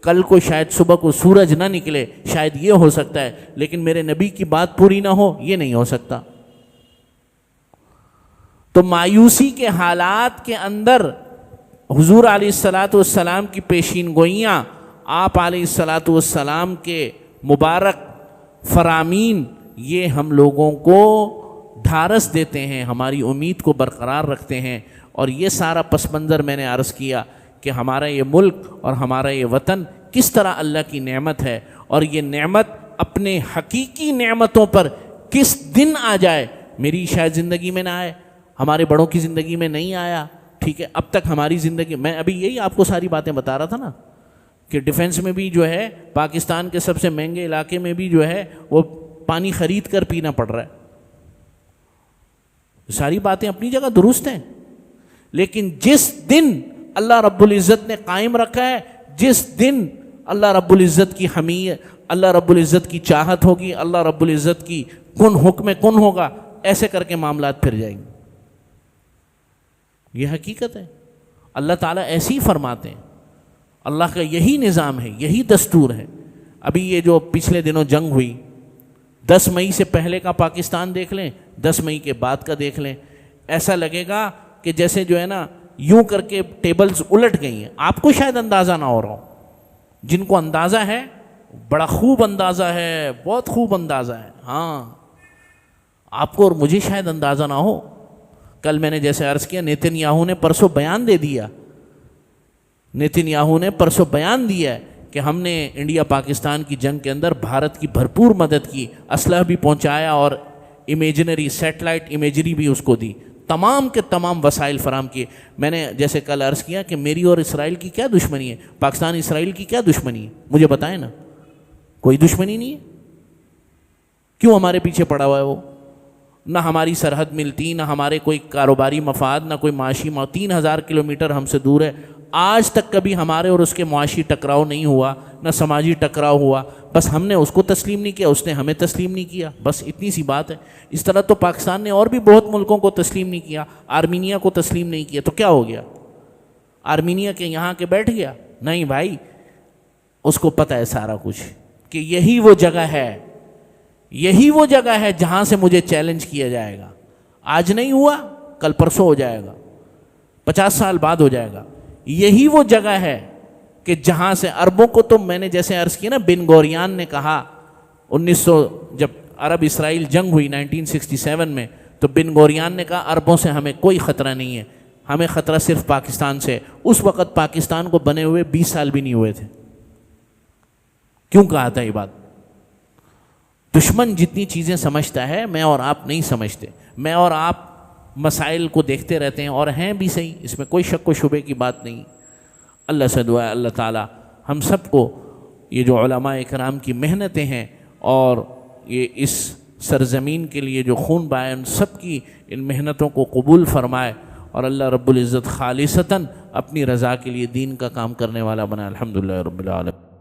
کل کو شاید صبح کو سورج نہ نکلے، شاید یہ ہو سکتا ہے، لیکن میرے نبی کی بات پوری نہ ہو، یہ نہیں ہو سکتا۔ تو مایوسی کے حالات کے اندر حضور علیہ الصلاۃ والسلام کی پیشین گوئیاں، آپ علیہ الصلاۃ والسلام کے مبارک فرامین، یہ ہم لوگوں کو ڈھارس دیتے ہیں، ہماری امید کو برقرار رکھتے ہیں۔ اور یہ سارا پس منظر میں نے عرض کیا کہ ہمارا یہ ملک اور ہمارا یہ وطن کس طرح اللہ کی نعمت ہے، اور یہ نعمت اپنے حقیقی نعمتوں پر کس دن آ جائے۔ میری شاید زندگی میں نہ آئے، ہمارے بڑوں کی زندگی میں نہیں آیا، ٹھیک ہے، اب تک ہماری زندگی، میں ابھی یہی آپ کو ساری باتیں بتا رہا تھا نا کہ ڈیفنس میں بھی جو ہے پاکستان کے سب سے مہنگے علاقے میں بھی جو ہے وہ پانی خرید کر پینا پڑ رہا ہے۔ ساری باتیں اپنی جگہ درست ہیں، لیکن جس دن اللہ رب العزت نے قائم رکھا ہے، جس دن اللہ رب العزت کی حمیت، اللہ رب العزت کی چاہت ہوگی، اللہ رب العزت کی کن حکم کن ہوگا، ایسے کر کے معاملات پھر جائیں گے۔ یہ حقیقت ہے، اللہ تعالیٰ ایسے ہی فرماتے ہیں، اللہ کا یہی نظام ہے، یہی دستور ہے۔ ابھی یہ جو پچھلے دنوں جنگ ہوئی، 10 مئی سے پہلے کا پاکستان دیکھ لیں، 10 مئی کے بعد کا دیکھ لیں، ایسا لگے گا کہ جیسے جو ہے نا یوں کر کے ٹیبلز الٹ گئی ہیں۔ آپ کو شاید اندازہ نہ ہو رہا ہو، جن کو اندازہ ہے بڑا خوب اندازہ ہے، بہت خوب اندازہ ہے، ہاں آپ کو اور مجھے شاید اندازہ نہ ہو۔ کل میں نے جیسے عرض کیا، نیتن یاہو نے پرسوں بیان دے دیا، نیتن یاہو نے پرسوں بیان دیا ہے کہ ہم نے انڈیا پاکستان کی جنگ کے اندر بھارت کی بھرپور مدد کی، اسلحہ بھی پہنچایا اور امیجنری سیٹلائٹ امیجری بھی اس کو دی، تمام کے تمام وسائل فراہم کیے۔ میں نے جیسے کل عرض کیا کہ میری اور اسرائیل کی کیا دشمنی ہے، پاکستان اسرائیل کی کیا دشمنی ہے، مجھے بتائیں نا، کوئی دشمنی نہیں ہے۔ کیوں ہمارے پیچھے پڑا ہوا ہے وہ؟ نہ ہماری سرحد ملتی، نہ ہمارے کوئی کاروباری مفاد، نہ کوئی معاشی 3000 کلومیٹر ہم سے دور ہے۔ آج تک کبھی ہمارے اور اس کے معاشی ٹکراؤ نہیں ہوا، نہ سماجی ٹکراؤ ہوا، بس ہم نے اس کو تسلیم نہیں کیا، اس نے ہمیں تسلیم نہیں کیا، بس اتنی سی بات ہے۔ اس طرح تو پاکستان نے اور بھی بہت ملکوں کو تسلیم نہیں کیا، آرمینیا کو تسلیم نہیں کیا، تو کیا ہو گیا؟ آرمینیا کے یہاں کے بیٹھ گیا؟ نہیں بھائی، اس کو پتہ ہے سارا کچھ کہ یہی وہ جگہ ہے، یہی وہ جگہ ہے جہاں سے مجھے چیلنج کیا جائے گا۔ آج نہیں ہوا، کل پرسوں ہو جائے گا، 50 سال بعد ہو جائے گا۔ یہی وہ جگہ ہے کہ جہاں سے عربوں کو، تو میں نے جیسے عرض کیا نا، بن گوریان نے کہا 1900 جب عرب اسرائیل جنگ ہوئی 1967 میں، تو بن گوریان نے کہا عربوں سے ہمیں کوئی خطرہ نہیں ہے، ہمیں خطرہ صرف پاکستان سے۔ اس وقت پاکستان کو بنے ہوئے 20 سال بھی نہیں ہوئے تھے۔ کیوں کہا تھا یہ بات؟ دشمن جتنی چیزیں سمجھتا ہے میں اور آپ نہیں سمجھتے، میں اور آپ مسائل کو دیکھتے رہتے ہیں، اور ہیں بھی صحیح، اس میں کوئی شک و شبے کی بات نہیں۔ اللہ سے دعا ہے اللہ تعالی ہم سب کو یہ جو علماء کرام کی محنتیں ہیں اور یہ اس سرزمین کے لیے جو خون بہائے، ان سب کی ان محنتوں کو قبول فرمائے، اور اللہ رب العزت خالصتاً اپنی رضا کے لیے دین کا کام کرنے والا بنا۔ الحمدللہ رب العالمین۔